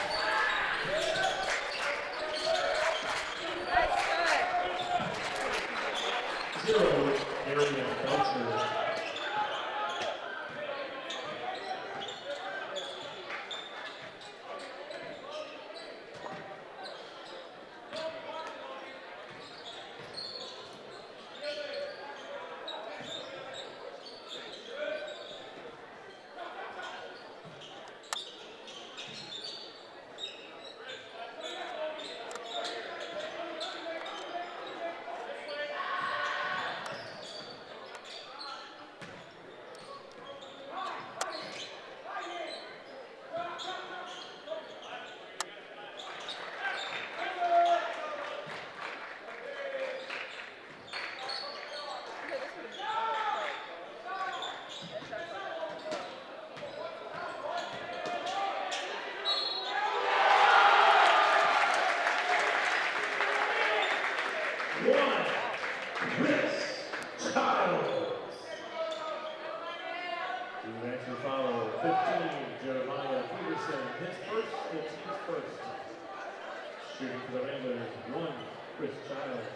Shooting for the Ramblers, 1, Chris Childs.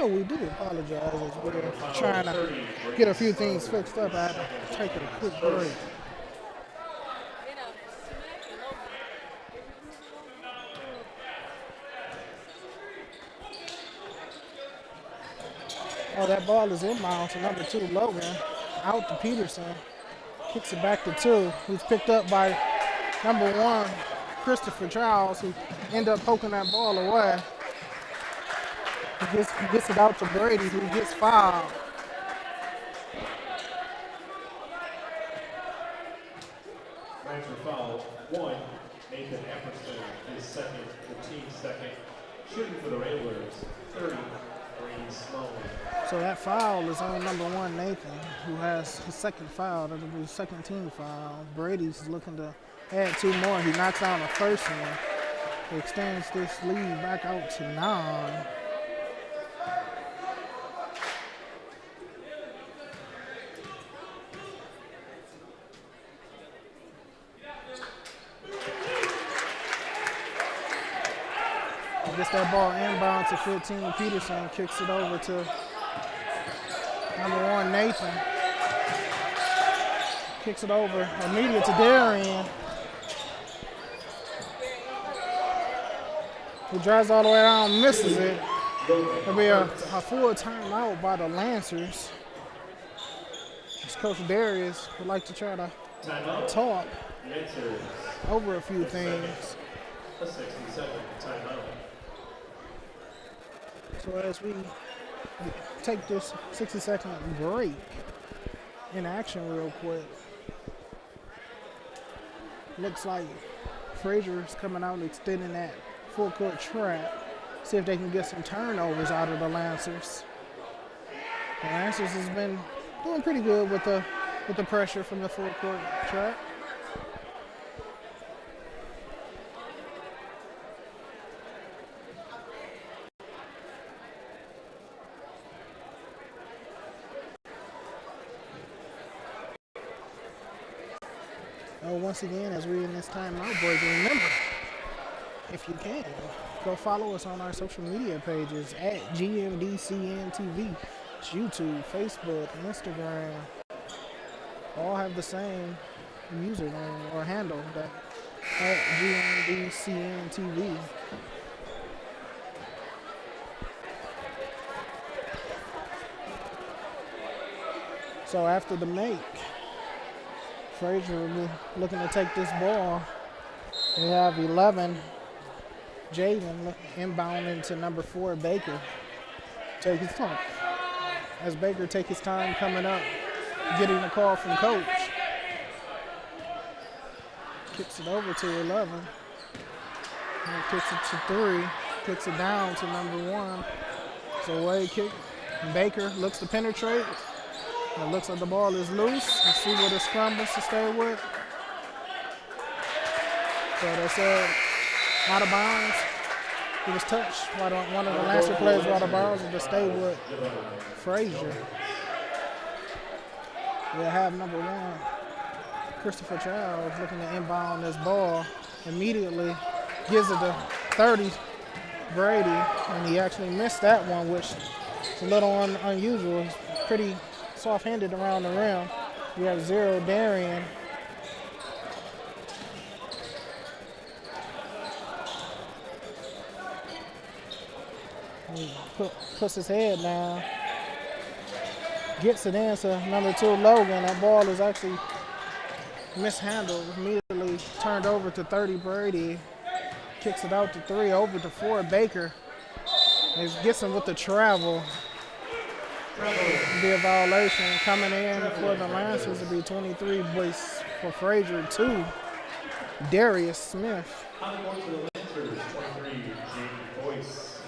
Oh, we do apologize as we're trying to get a few things fixed up. I had to take a quick break. Oh, that ball is inbound to number 2, Logan. Out to Peterson. Kicks it back to 2. He's picked up by number 1, Christopher Charles, who ended up poking that ball away. He gets it out to Brady, who gets fouled. Fraser foul 1. Nathan Epperson, his second, the team's second. Shooting for the Ramblers, 30. So that foul is on number 1, Nathan, who has his second foul. That'll be his second team foul. Brady's looking to add 2 more. He knocks down the first one. He extends this lead back out to 9. Gets that ball inbound to 15. Peterson kicks it over to number 1, Nathan. Kicks it over immediate to Darian, who drives all the way down, misses it. There'll be a full timeout by the Lancers. As Coach Darius would like to try to talk over a few things. A 60-second timeout. So as we take this 60-second break in action real quick, looks like Fraser is coming out and extending that full court trap. See if they can get some turnovers out of the Lancers. The Lancers has been doing pretty good with the pressure from the full court trap. Once again, as we're in this timeout break, remember, if you can, go follow us on our social media pages at GMDCNTV. It's YouTube, Facebook, Instagram. All have the same username or handle, that at GMDCNTV. So after the make, Fraser will be looking to take this ball. We have 11, Jaden inbound into number 4, Baker. Take his time. As Baker take his time coming up, getting a call from coach. Kicks it over to 11. And kicks it to 3. Kicks it down to number 1. So away kick. Baker looks to penetrate. It looks like the ball is loose. Let's see what it scrambles to stay with. So they said out of bounds. He was touched by one of the Lancer players out of bounds to stay with Fraser. We'll have number 1, Christopher Childs, looking to inbound this ball. Immediately gives it to 30, Brady, and he actually missed that one, which is a little unusual. He's pretty soft-handed around the rim. We have 0, Darian. He puts his head down. Gets it in to number 2, Logan. That ball is actually mishandled. Immediately turned over to 30, Brady. Kicks it out to 3, over to 4, Baker. He gets him with the travel. It'll be a violation. Coming in for the Lancers will be 23 boys for Fraser, 2, Darius Smith. On the board for the Lancers, 23, Jaden Boyce.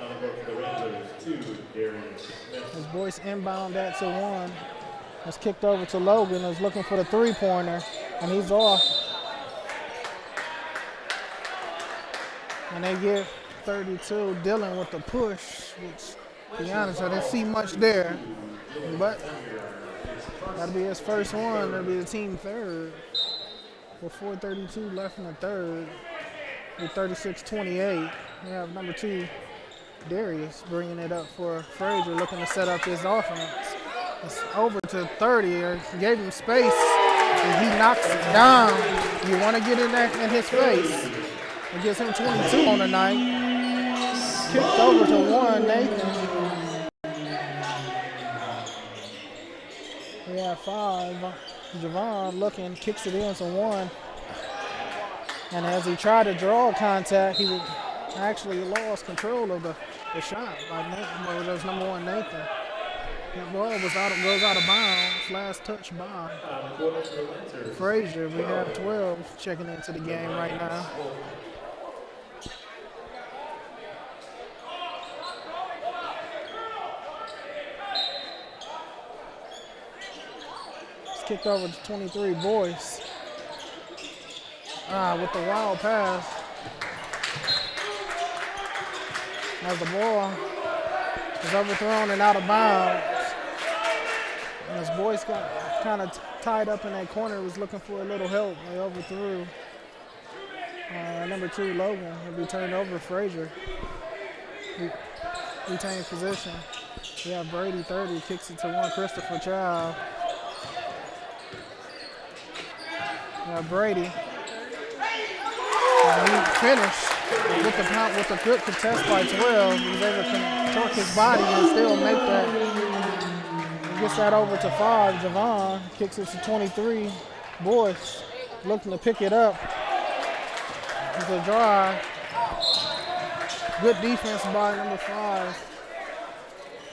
On the board for the Ramblers, 2, Darius Smith. As Boyce inbound that to 1. It's kicked over to Logan, who's looking for the 3-pointer, and he's off. And they get 32, dealing with the push, which, to be honest, I didn't see much there. But that'll be his first one. That'll be the team third. With 4:32 left in the third. With 36-28. We have number 2, Darius bringing it up for Fraser, looking to set up his offense. It's over to 30, gave him space, and he knocks it down. You want to get in his face. It gives him 22 on the night. Kicked over to 1, Nathan. We have 5. Javon looking, kicks it in to 1. And as he tried to draw contact, he actually lost control of the shot by Nathan. Well, that was number 1, Nathan. The ball goes out of bounds. Last touch by Fraser. We have 12 checking into the game right now. It's kicked over to 23, Boyce. With the wild pass. As the ball is overthrown and out of bounds. And as Boyce got kind of tied up in that corner, was looking for a little help. They overthrew. Number 2, Logan, will be turned over. Fraser retains position. We have Brady, 30, kicks it to 1, Christopher Child. We have Brady. And he finished with a good contest by 12. He was able to torque his body and still make that. He gets that over to 5. Javon kicks it to 23. Boyce looking to pick it up. It's a drive. Good defense by number 5.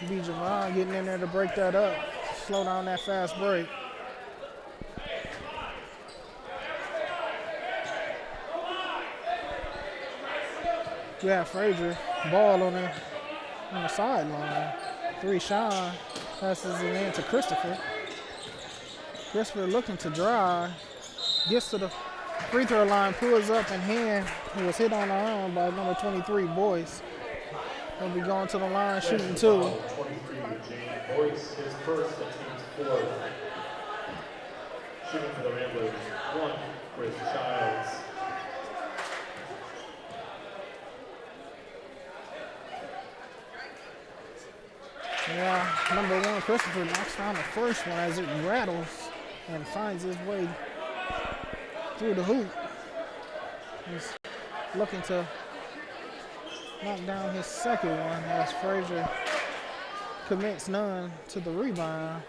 B. Javon getting in there to break that up. Slow down that fast break. Yeah, Fraser, ball on the sideline. 3, Sean passes it in to Christopher. Christopher looking to drive, gets to the free throw line, pulls up and hand. He was hit on the arm by number 23, Boyce. He'll be going to the line shooting 2. 23, Boyce, his first and team's 4th. Shooting for the Ramblers, 1, Chris Childs. Yeah, number 1, Christopher knocks down the first one as it rattles and finds his way through the hoop. He's looking to knock down his second one as Fraser commits none to the rebound.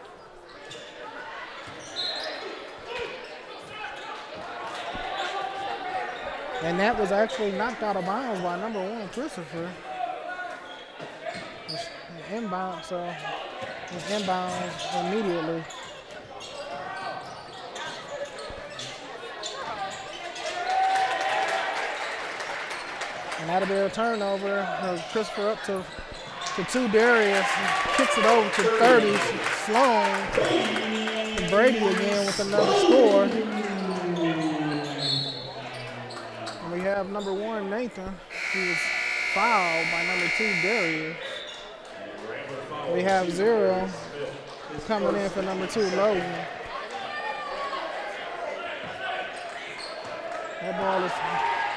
And that was actually knocked out of bounds by number 1, Christopher. Inbound, so it's inbound immediately. And that'll be a turnover. Christopher up to 2, Darius kicks it over to 30, Sloan. Brady again with another score. And we have number 1, Nathan. He was fouled by number 2, Darius. We have 0 coming in for number 2, Logan. That ball is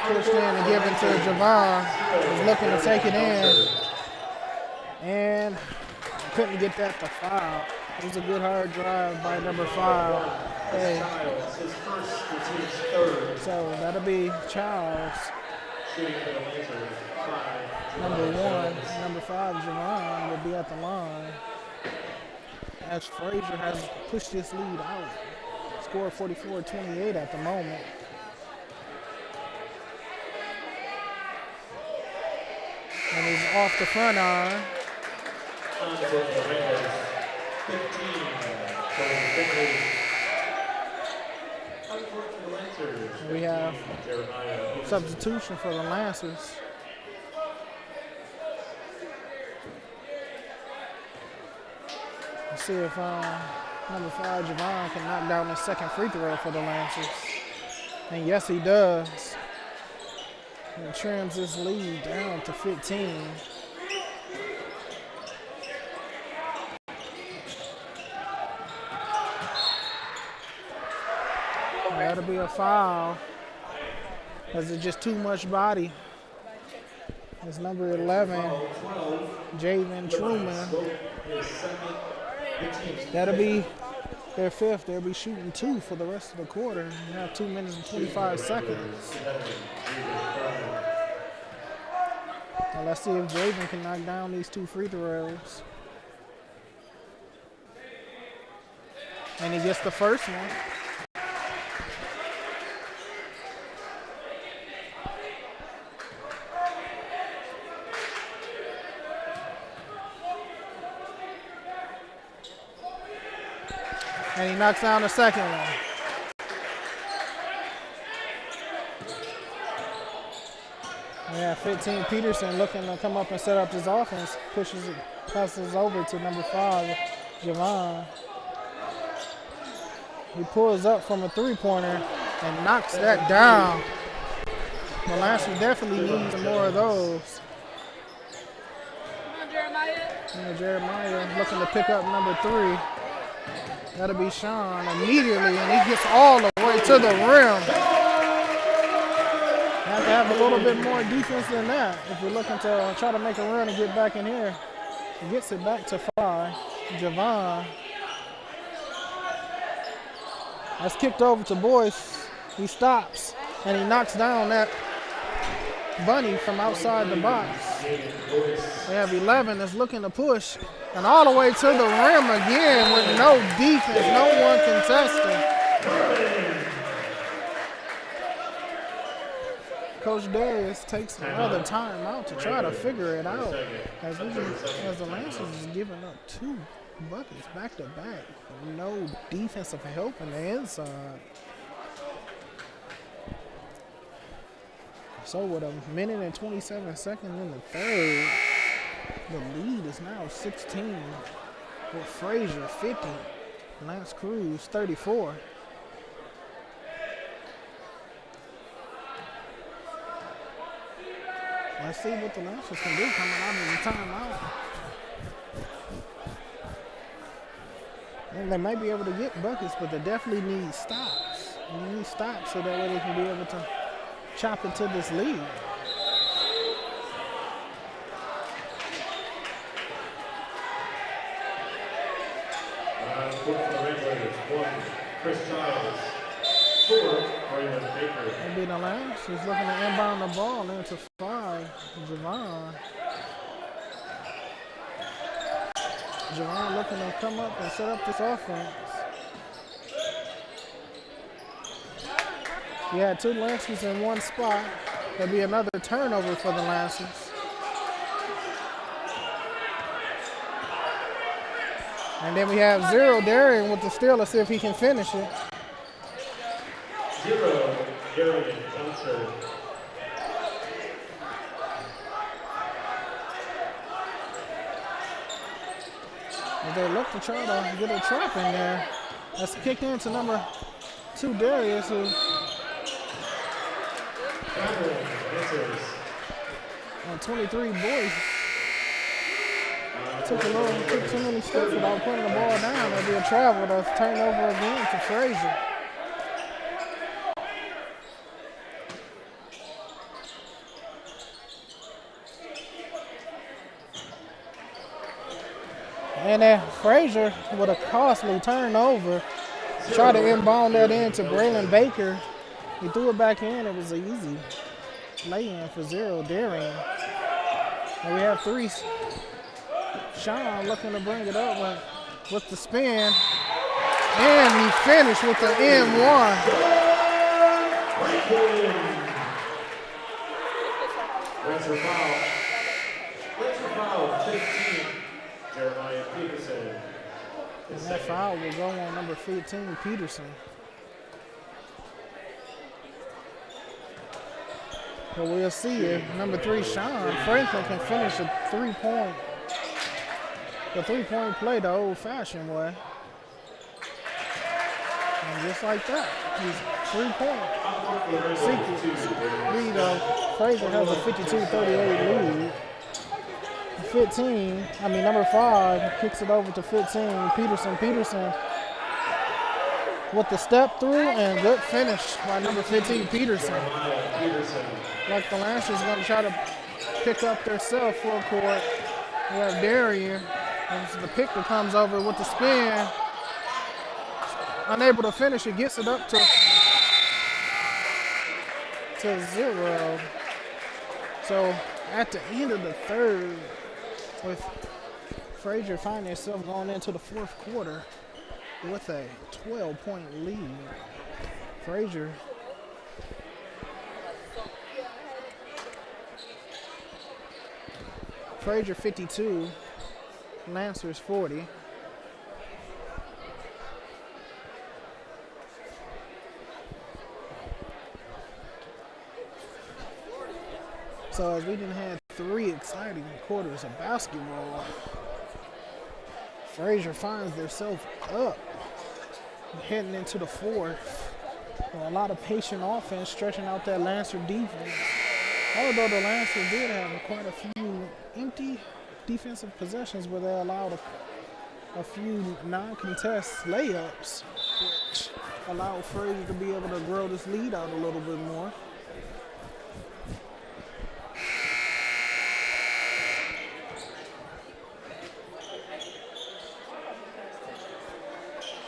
pushed in and given to Javon. He's looking to take it in. And couldn't get that to foul. It was a good hard drive by number 5. Hey. So that'll be Childs. Number 1, number 5, Javon, will be at the line. As Fraser has pushed this lead out. Score 44-28 at the moment. And he's off the front iron. We have substitution for the Lancers. Let's see if number 5, Javon, can knock down the second free throw for the Lancers. And yes, he does. And trims this lead down to 15. That'll be a foul, as it's just too much body It's number 11, Javen Truman. That'll be their fifth. They'll be shooting 2 for the rest of the quarter. We have 2 minutes and 25 seconds. Now let's see if Javen can knock down these 2 free throws. And he gets the first one. And he knocks down the second one. Yeah, 15 Peterson looking to come up and set up his offense. Pushes it, passes over to number 5, Javon. He pulls up from a three-pointer and knocks that down. The Lancers definitely need some more of those. Jeremiah looking to pick up number 3. That'll be Sean immediately, and he gets all the way to the rim. Have to have a little bit more defense than that if we're looking to try to make a run and get back in here. He gets it back to 5. Javon. That's kicked over to Boyce. He stops, and he knocks down that bunny from outside the box. They have 11 that's looking to push, and all the way to the rim again with no defense, no one contesting. Coach Darius takes another timeout to try to figure it out as the Lancers is giving up 2 buckets back to back. No defensive help in the inside. So with a minute and 27 seconds in the third, the lead is now 16 with Fraser 50, Lance Creuse 34. Let's see what the Lancers can do coming out of the timeout. And they might be able to get buckets, but they definitely need stops. They need stops so that way they can be able to chop into this lead. That'll be the last. He's looking to inbound the ball into 5. Javon. Javon looking to come up and set up this offense. He had 2 Lancers in one spot. There'll be another turnover for the Lancers. And then we have 0 Darian with the steal. Let's see if he can finish it. 0 Darian Johnson. As they look to try to get a trap in there. That's kicked into number 2 Darius, who on 23 Boyce took too many steps without putting the ball down. There'll be a travel that's turned over again to Fraser. And then Fraser with a costly turnover. Tried to inbound that in to Braylon Baker. He threw it back in. It was an easy lay-in for 0 Darian. And we have 3. Sean looking to bring it up with the spin. And he finished with the N1. That's a foul. That's a foul, 15. Jeremiah Peterson. And that foul will go on number 15, Peterson. But we'll see if number 3, Sean Franklin, can finish the three-point play the old-fashioned way. And just like that, he's 3-point lead. Fraser has a 52-38 lead. Number 5 kicks it over to 15. Peterson with the step through and good finish by number 15, Peterson. Like the Lancers going to try to pick up their self full court. We have Darian. As the picker comes over with the spin. Unable to finish it, gets it up to 0. So at the end of the third, with Fraser finding himself going into the fourth quarter with a 12-point lead. Fraser Fraser 52, Lancers 40. So as we didn't have 3 exciting quarters of basketball, Fraser finds themselves up heading into the fourth. A lot of patient offense stretching out that Lancer defense. Although the Lancers did have quite a few empty defensive possessions where they allowed a few non-contest layups, which allowed Fraser to be able to grow this lead out a little bit more.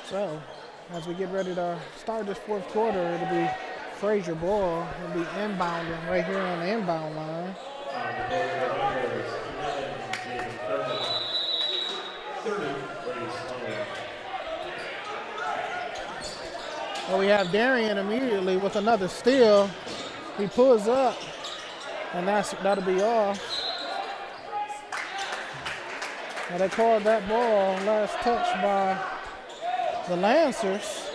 So, as we get ready to start this fourth quarter, it'll be Fraser ball. It'll be inbounding right here on the inbound line. Well, we have Darian immediately with another steal. He pulls up, and that'll be off. Now they called that ball last touch by the Lancers.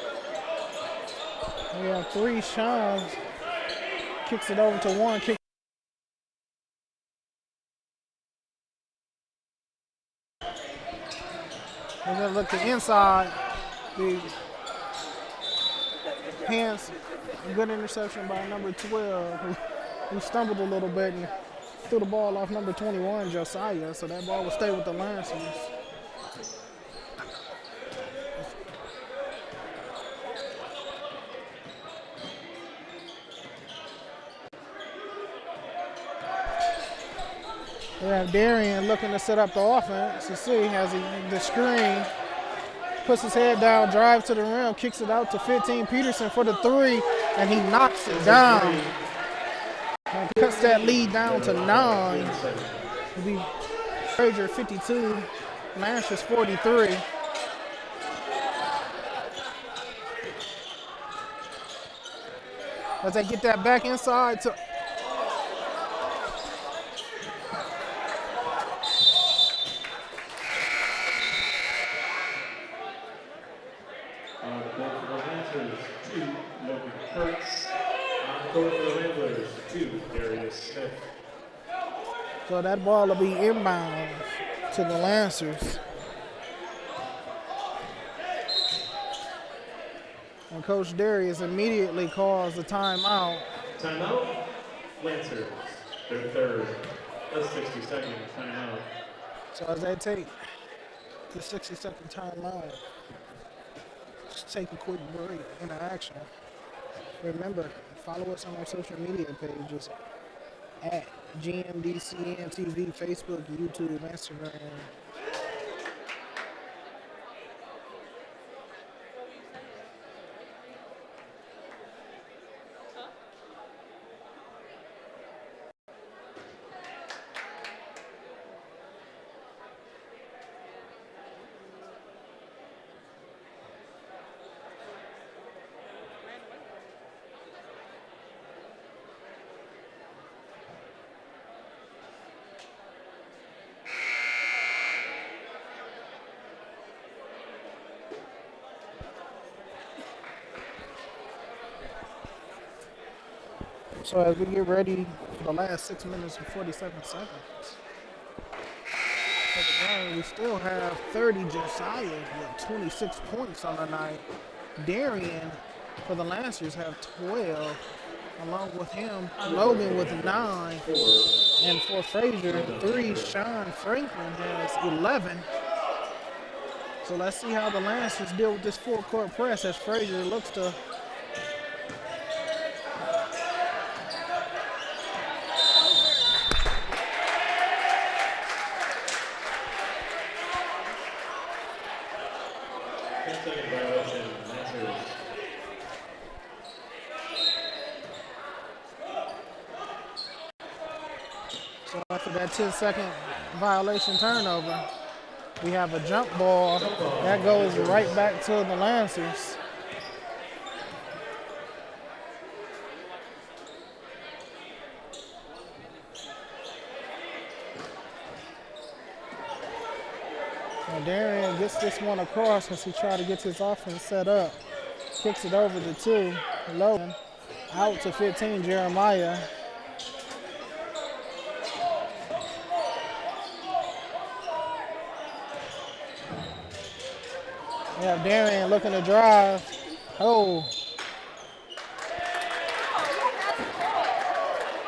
We have 3 shots. Kicks it over to 1. We're going to look to inside. The hands, a good interception by number 12, who stumbled a little bit and threw the ball off number 21, Josiah. So that ball will stay with the Lancers. We have Darian looking to set up the offense. You see, has the screen, puts his head down, drives to the rim, kicks it out to 15 Peterson for the 3, and he knocks it down. And cuts that lead down to 9. It'll be Fraser 52, Lancers 43. As they get that back inside to So that ball will be inbound to the Lancers. And Coach Darius immediately calls the timeout. Timeout, Lancers, their third, a 60-second timeout. So as they take the 60-second timeout, let's take a quick break in action. Remember, follow us on our social media pages at GMDCN TV, Facebook, YouTube, Instagram. So as we get ready for the last 6 minutes and 47 seconds of the game, we still have 30 Josiah with 26 points on the night. Darian for the Lancers have 12, along with him, Logan with 9. And for Fraser, 3, Sean Franklin has 11. So let's see how the Lancers deal with this full court press as Fraser looks to 10-second violation, Lancers. So after that 10-second violation turnover, we have a jump ball that goes right back to the Lancers. Now Darian gets this one across as he tried to get his offense set up. Kicks it over to 2, Logan. Out to 15, Jeremiah. We have Darian looking to drive. Oh.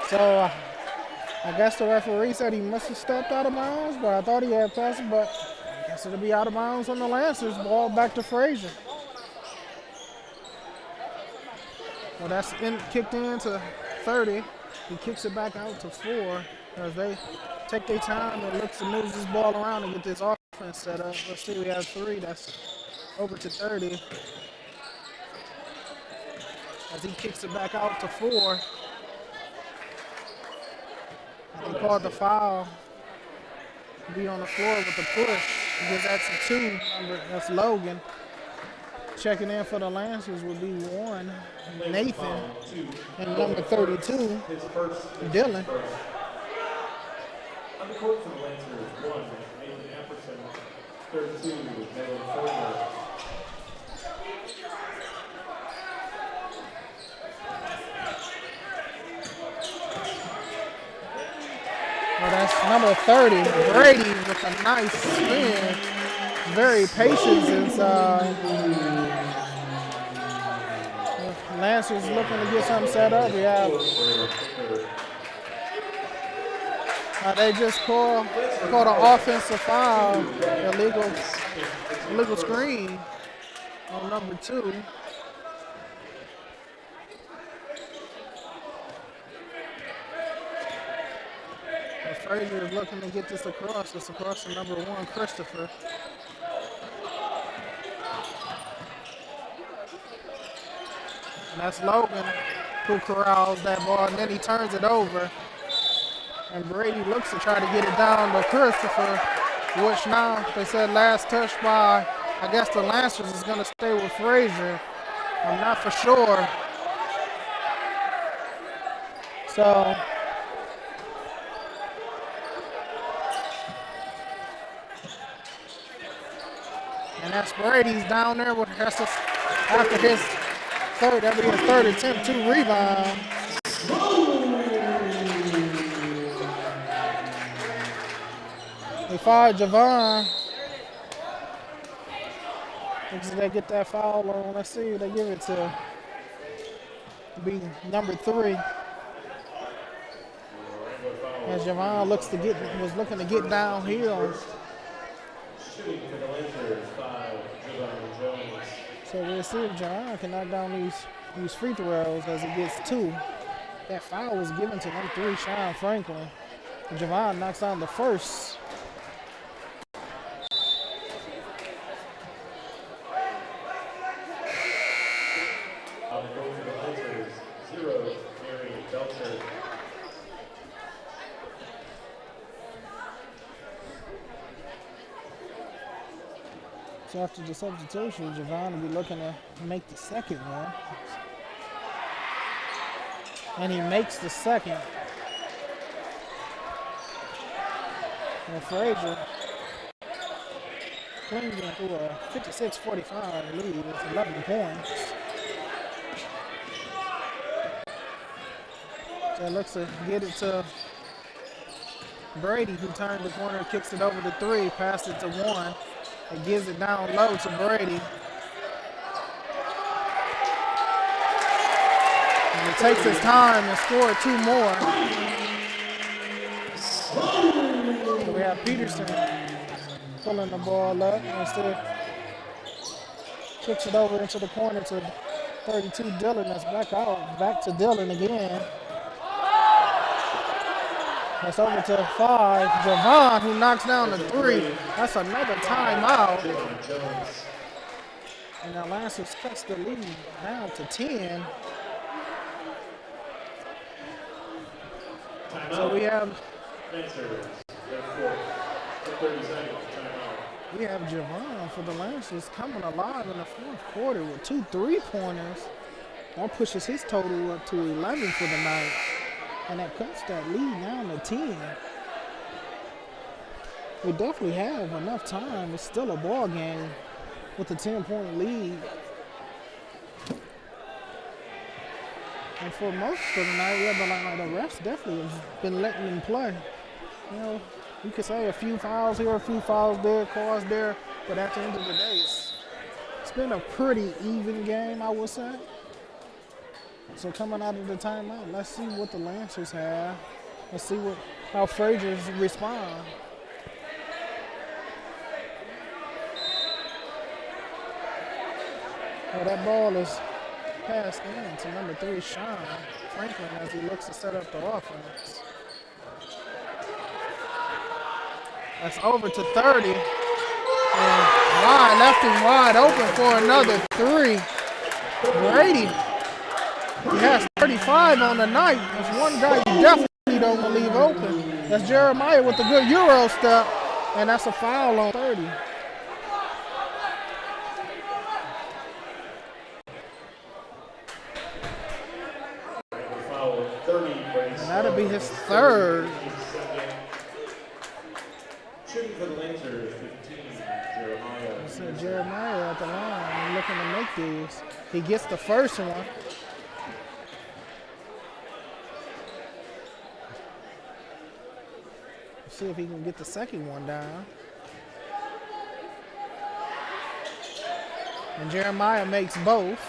So I guess the referee said he must have stepped out of bounds, but I thought he had passed it, but I guess it'll be out of bounds on the Lancers. Ball back to Fraser. Well, that's kicked into 30. He kicks it back out to 4 as they take their time and look to move this ball around and get this offense set up. Let's see, we have 3. That's over to 30. As he kicks it back out to 4. And they called the foul. Be on the floor with the push. He gives that to 2. That's Logan. Checking in for the Lancers would be 1, Nathan, and number 32, Dylan. On the court for the Lancers, 1, Nathan Epperson, 32, Dylan Fraser. Well, that's number 30, Brady, with a nice spin. Very patient inside. Lancers looking to get something set up. We have. They just called an offensive foul, illegal screen on number 2. Fraser is looking to get this across. It's across to number 1, Christopher. And that's Logan who corrals that ball, and then he turns it over. And Brady looks to try to get it down to Christopher, which now they said last touch by, I guess the Lancers is going to stay with Fraser. I'm not for sure. So, and that's Brady's down there with after his third, that'll be his third attempt, 2 rebounds. They fired Javon. Looks like they get that foul on. Let's see, they give it to be number 3. As Javon was looking to get downhill. So we'll see if Javon can knock down these free throws as it gets 2. That foul was given to number 3, Sean Franklin. And Javon knocks down the first. So after the substitution, Javon will be looking to make the second one. And he makes the second. And Fraser clings into a 56-45 lead. It's 11 points. So it looks to get it to Brady, who turned the corner, kicks it over to 3, passed it to 1. It gives it down low to Brady. And he takes his time and scored 2 more. So we have Peterson pulling the ball up and instead kicks it over into the corner to 32 Dylan. That's back to Dylan again. That's over to 5. Javon, who knocks down the 3. That's another timeout. And now Lancers cuts the lead down to 10. So we have Javon for the Lancers coming alive in the fourth quarter with 2 3-pointers. That pushes his total up to 11 for the night. And that cuts that lead down to 10. We definitely have enough time. It's still a ball game with a 10-point lead. And for most of the night, the refs definitely have been letting them play. You know, you could say a few fouls here, a few fouls there, calls there, but at the end of the day, it's been a pretty even game, I would say. So coming out of the timeout, let's see what the Lancers have. Let's see how Fraser's respond. Well, that ball is passed in to number 3, Sean Franklin, as he looks to set up the offense. That's over to 30. And left him wide open for another 3. Brady, he has 35 on the night. There's one guy you definitely don't want to leave open. That's Jeremiah with a good Euro step, and that's a foul on 30. And that'll be his third. Shooting for the Lancers, 15, Jeremiah. So Jeremiah at the line looking to make these. He gets the first one. See if he can get the second one down. And Jeremiah makes both.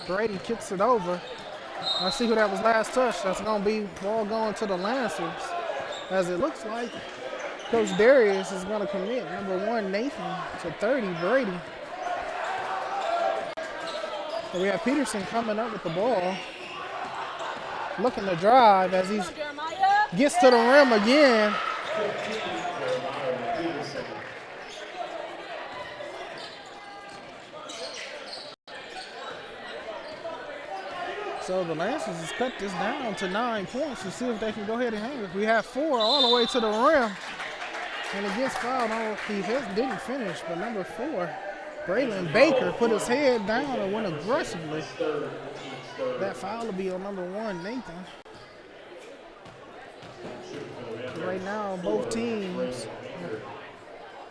Brady kicks it over. I see who that was last touch. That's going to be ball going to the Lancers. As it looks like Coach Darius is going to commit number 1, Nathan, to 30, Brady. So we have Peterson coming up with the ball. Looking to drive as he gets to the rim again. So the Lancers has cut this down to 9 points to see if they can go ahead and hang it. We have 4 all the way to the rim. And it gets fouled. He didn't finish, but number 4, Braylon Baker, put his head down and went aggressively. That foul will be on number 1, Nathan. Right now, both teams,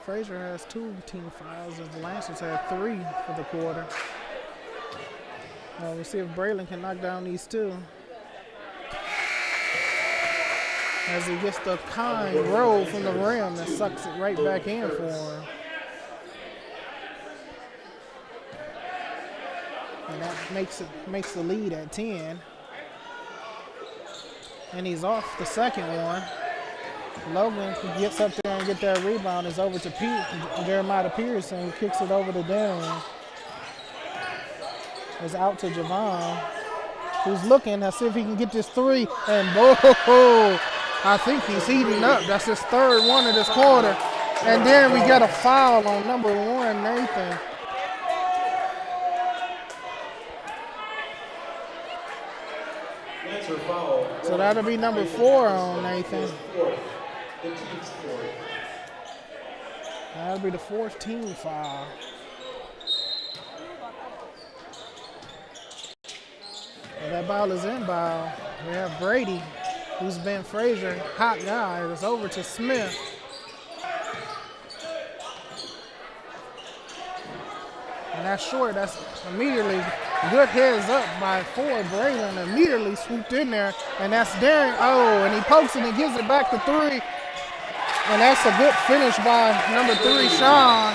Fraser has 2 team fouls, as the Lancers have 3 for the quarter. We'll see if Braylon can knock down these 2. As he gets the kind roll from the rim that sucks it right back in for him. And that makes the lead at 10. And he's off the second one. Logan gets up there and get that rebound. It's over to Jeremiah Pearson, who kicks it over to Darren. It's out to Javon, who's looking to see if he can get this 3. And boom! I think he's heating up. That's his third one of this quarter. And then we got a foul on number 1, Nathan. So that'll be number 4 on Nathan. That'll be the 4th team foul. Well, that ball is inbound. We have Brady, who's been Fraser, hot guy. It's over to Smith. And that's short. That's immediately good heads up by 4. Braylon immediately swooped in there. And that's Darren. Oh, and he pokes it and gives it back to 3. And that's a good finish by number 3, Sean.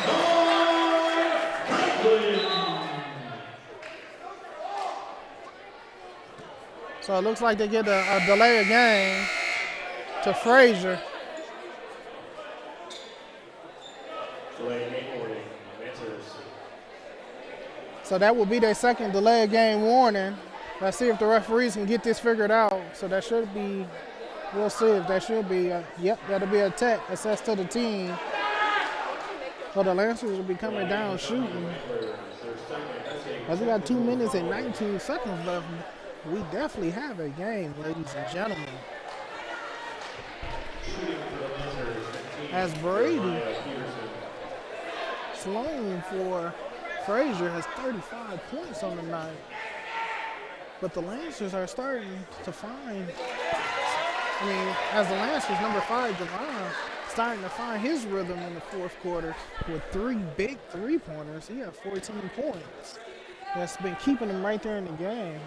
So it looks like they get a delay of game to Fraser. So that will be their second delay of game warning. Let's see if the referees can get this figured out. So that should be, we'll see if that should be, yep, that'll be a tech assessed to the team. So the Lancers will be coming down shooting. As we got 2 minutes and 19 seconds left, we definitely have a game, ladies and gentlemen. As Brady Sloan for Fraser has 35 points on the night. But the Lancers are starting to find, as the Lancers, number 5, Javon, starting to find his rhythm in the fourth quarter with 3 big three-pointers. He had 14 points. That's been keeping him right there in the game.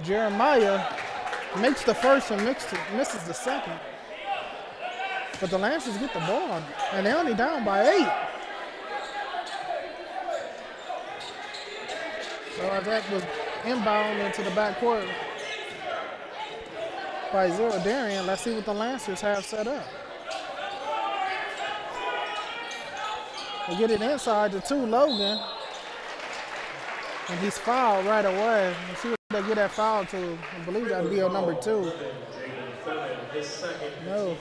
Jeremiah makes the first and misses the second. But the Lancers get the ball, and they're only down by 8. So that was inbound into the backcourt by Zero Darian. Let's see what the Lancers have set up. They get it inside to 2, Logan. And he's fouled right away. Let's see what they get that foul to. I believe that'll be on number 2. No.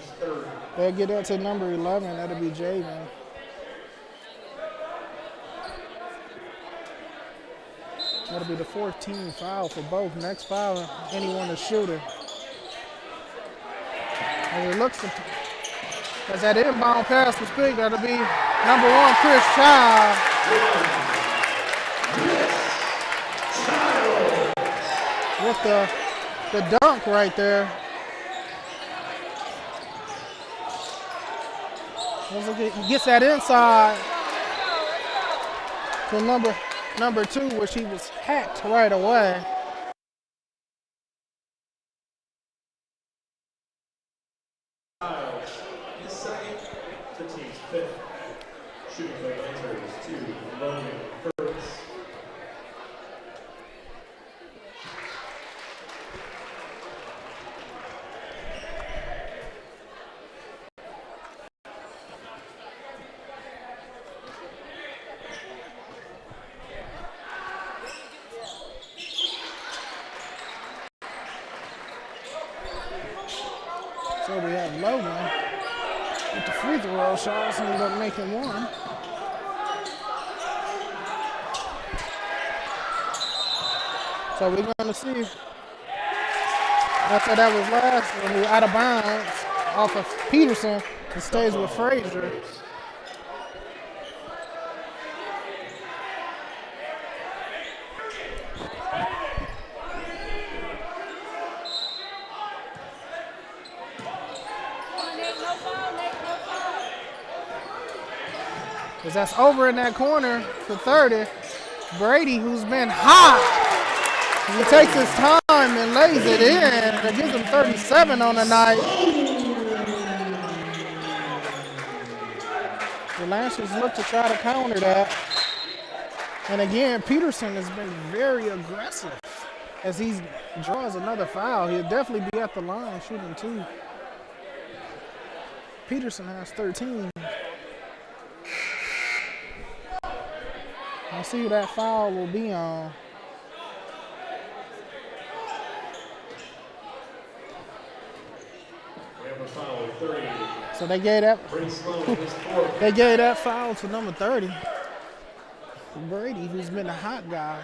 They'll get that to number 11. That'll be Jaden. That'll be the 14th foul for both. Next foul, anyone to shoot it. As it looks, as that inbound pass was big, that'll be number 1, Chris Child. With the dunk right there. He gets that inside to number 2, which he was hacked right away. His second, the team's 5th. Shooting for the Lancers to Logan Creuse. So we have Logan with the free throw shots, ended up making 1. So we're going to see after that was last, when we were out of bounds off of Peterson, it stays with Fraser. Because that's over in that corner for 30. Brady, who's been hot, he takes his time and lays it in. That gives him 37 on the night. The Lancers look to try to counter that. And again, Peterson has been very aggressive as he draws another foul. He'll definitely be at the line shooting 2. Peterson has 13. Let's see who that foul will be on. So they gave that foul to number 30. Brady, who's been a hot guy.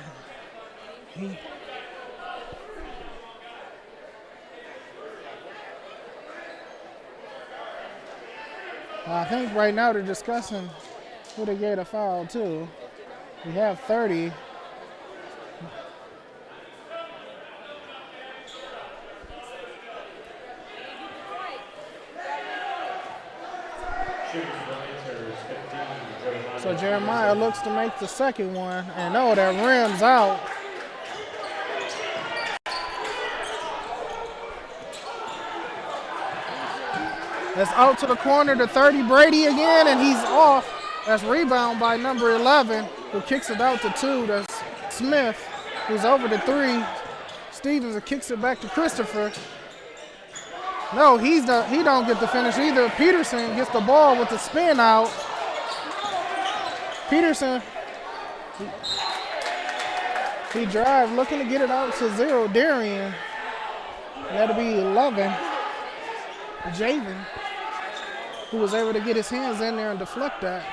I think right now they're discussing who they gave a foul to. We have 30. So Jeremiah looks to make the second one, and no, that rim's out. That's out to the corner to 30, Brady again, and he's off. That's rebound by number 11, who kicks it out to 2. That's Smith, who's over to 3. Stevens kicks it back to Christopher. No, he don't get the finish either. Peterson gets the ball with the spin out. He drives, looking to get it out to 0. Darian. That'll be 11. Javen, who was able to get his hands in there and deflect that.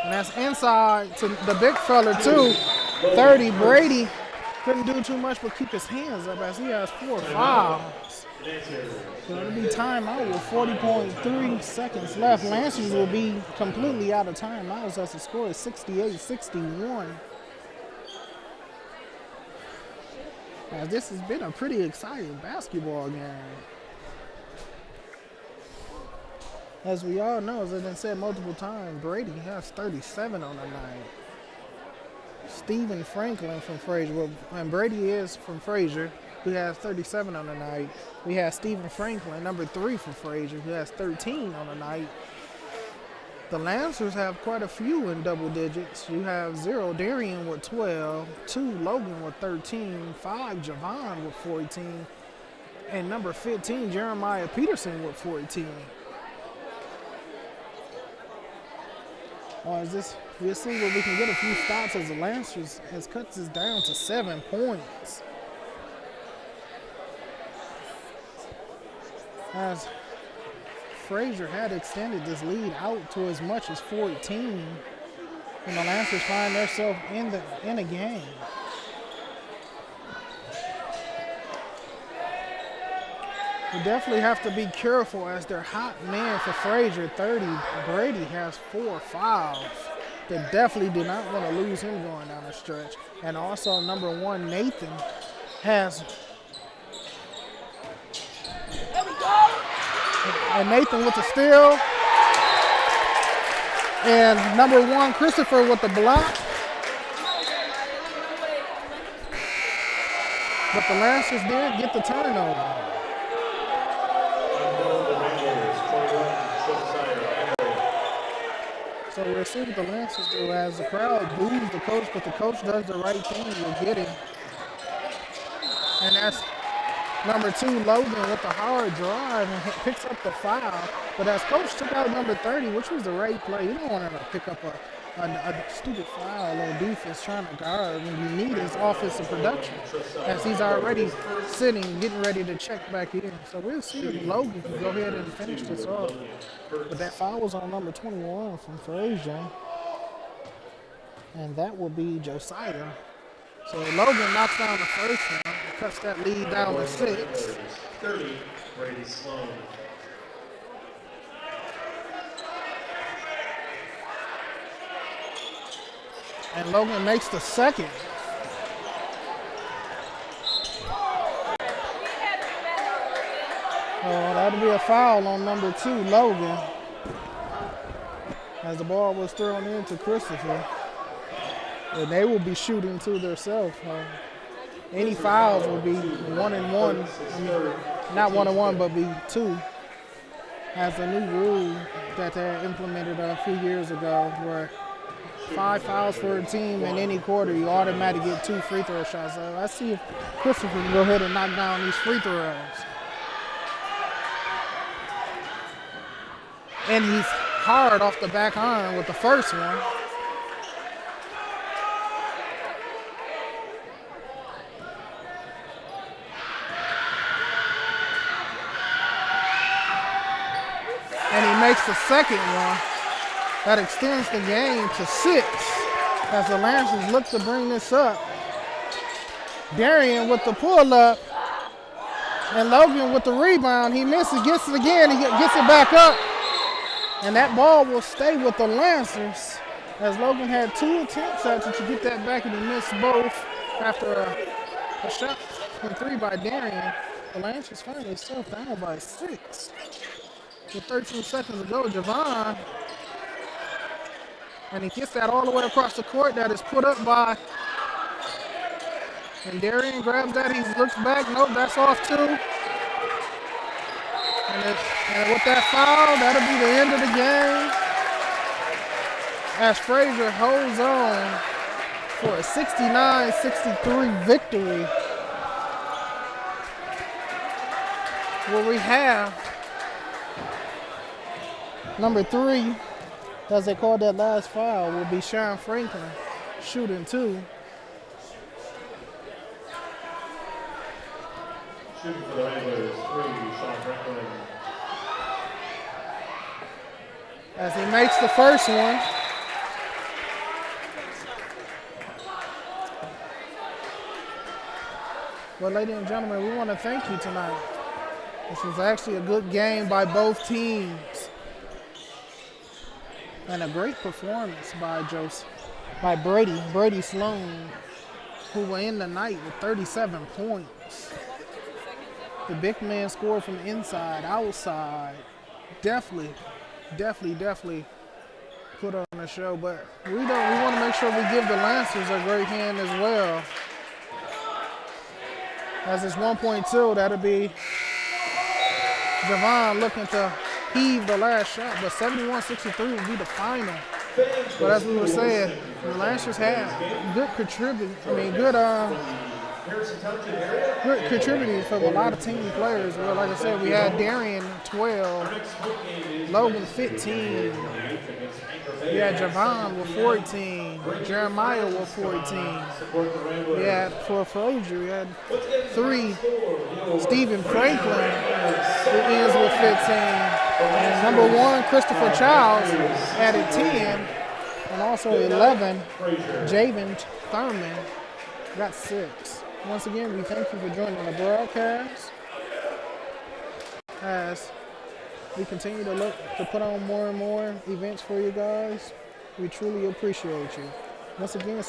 And that's inside to the big fella too. 30, Brady couldn't do too much but keep his hands up as he has 4 fouls. So it'll be timeout with 40.3 seconds left. Lancers will be completely out of timeouts as the score is 68-61. Now, this has been a pretty exciting basketball game. As we all know, as I've been said multiple times, Brady has 37 on the night. Stephen Franklin from Fraser, well, and Brady is from Fraser, who has 37 on the night. We have Stephen Franklin, number 3 for Fraser, who has 13 on the night. The Lancers have quite a few in double digits. You have 0, Darian with 12, 2, Logan with 13, 5, Javon with 14, and number 15, Jeremiah Peterson with 14. We'll see where we can get a few stops as the Lancers has cut this down to 7 points. As Fraser had extended this lead out to as much as 14, and the Lancers find themselves in a game. We definitely have to be careful as their hot man for Fraser, 30. Brady has 4 fouls. They definitely do not want to lose him going down the stretch. And also number 1, Nathan has. And Nathan with the steal. And number 1, Christopher with the block. But the Lancers did get the turnover. So we'll see what the Lancers do as the crowd boos the coach, but the coach does the right thing. We'll get it. And that's number 2, Logan with the hard drive and picks up the foul. But as coach took out number 30, which was the right play, you don't want him to pick up a stupid foul on defense trying to guard when you need his offensive production, as he's already sitting, getting ready to check back in. So we'll see if Logan can go ahead and finish this off. But that foul was on number 21 from Fraser, and that will be Josiah. So Logan knocks down the first one, cuts that lead down to 6. 30, Brady Sloan. And Logan makes the second. That'll be a foul on number 2, Logan, as the ball was thrown into Christopher. And they will be shooting to themselves. Any fouls will be 1 and 1. Not 1 and 1, but be 2. As a new rule that they implemented a few years ago, where 5 fouls for a team in any quarter, you automatically get 2 free throw shots. So let's see if Christopher can go ahead and knock down these free throws. And he's hard off the back iron with the first one. And he makes the second one. That extends the game to 6 as the Lancers look to bring this up. Darian with the pull-up, and Logan with the rebound. He misses, gets it again, he gets it back up. And that ball will stay with the Lancers, as Logan had 2 attempts at it to get that back, and he missed both after a shot from 3 by Darian. The Lancers find themselves down by 6. With 13 seconds to go, Javon. And he gets that all the way across the court. That is put up by. And Darian grabs that. He looks back. Nope, that's off too. And with that foul, that'll be the end of the game. As Fraser holds on for a 69-63 victory. Where we have number 3, as they called that last foul, will be Sean Franklin shooting 2. Shooting for the Ramblers, 3, Sean Franklin. As he makes the first one. Well, ladies and gentlemen, we want to thank you tonight. This was actually a good game by both teams. And a great performance by Brady Sloan, who will end the night with 37 points. The big man scored from inside, outside. Definitely put on the show. But we want to make sure we give the Lancers a great hand as well. As it's 1.2, that'll be Javon looking to heave the last shot, but 71-63 will be the final. But as we were saying, the Lancers had good contributing from a lot of team players. Well, like I said, we had Darian 12, Logan 15, we had Javon with 14, Jeremiah with 14. We had for Fraser, we had 3, Stephen Franklin, who ends with 15. And number 1, Christopher Childs added 10, and also 11, Javen Thurman got 6. Once again, we thank you for joining the broadcast. As we continue to look to put on more and more events for you guys, we truly appreciate you. Once again,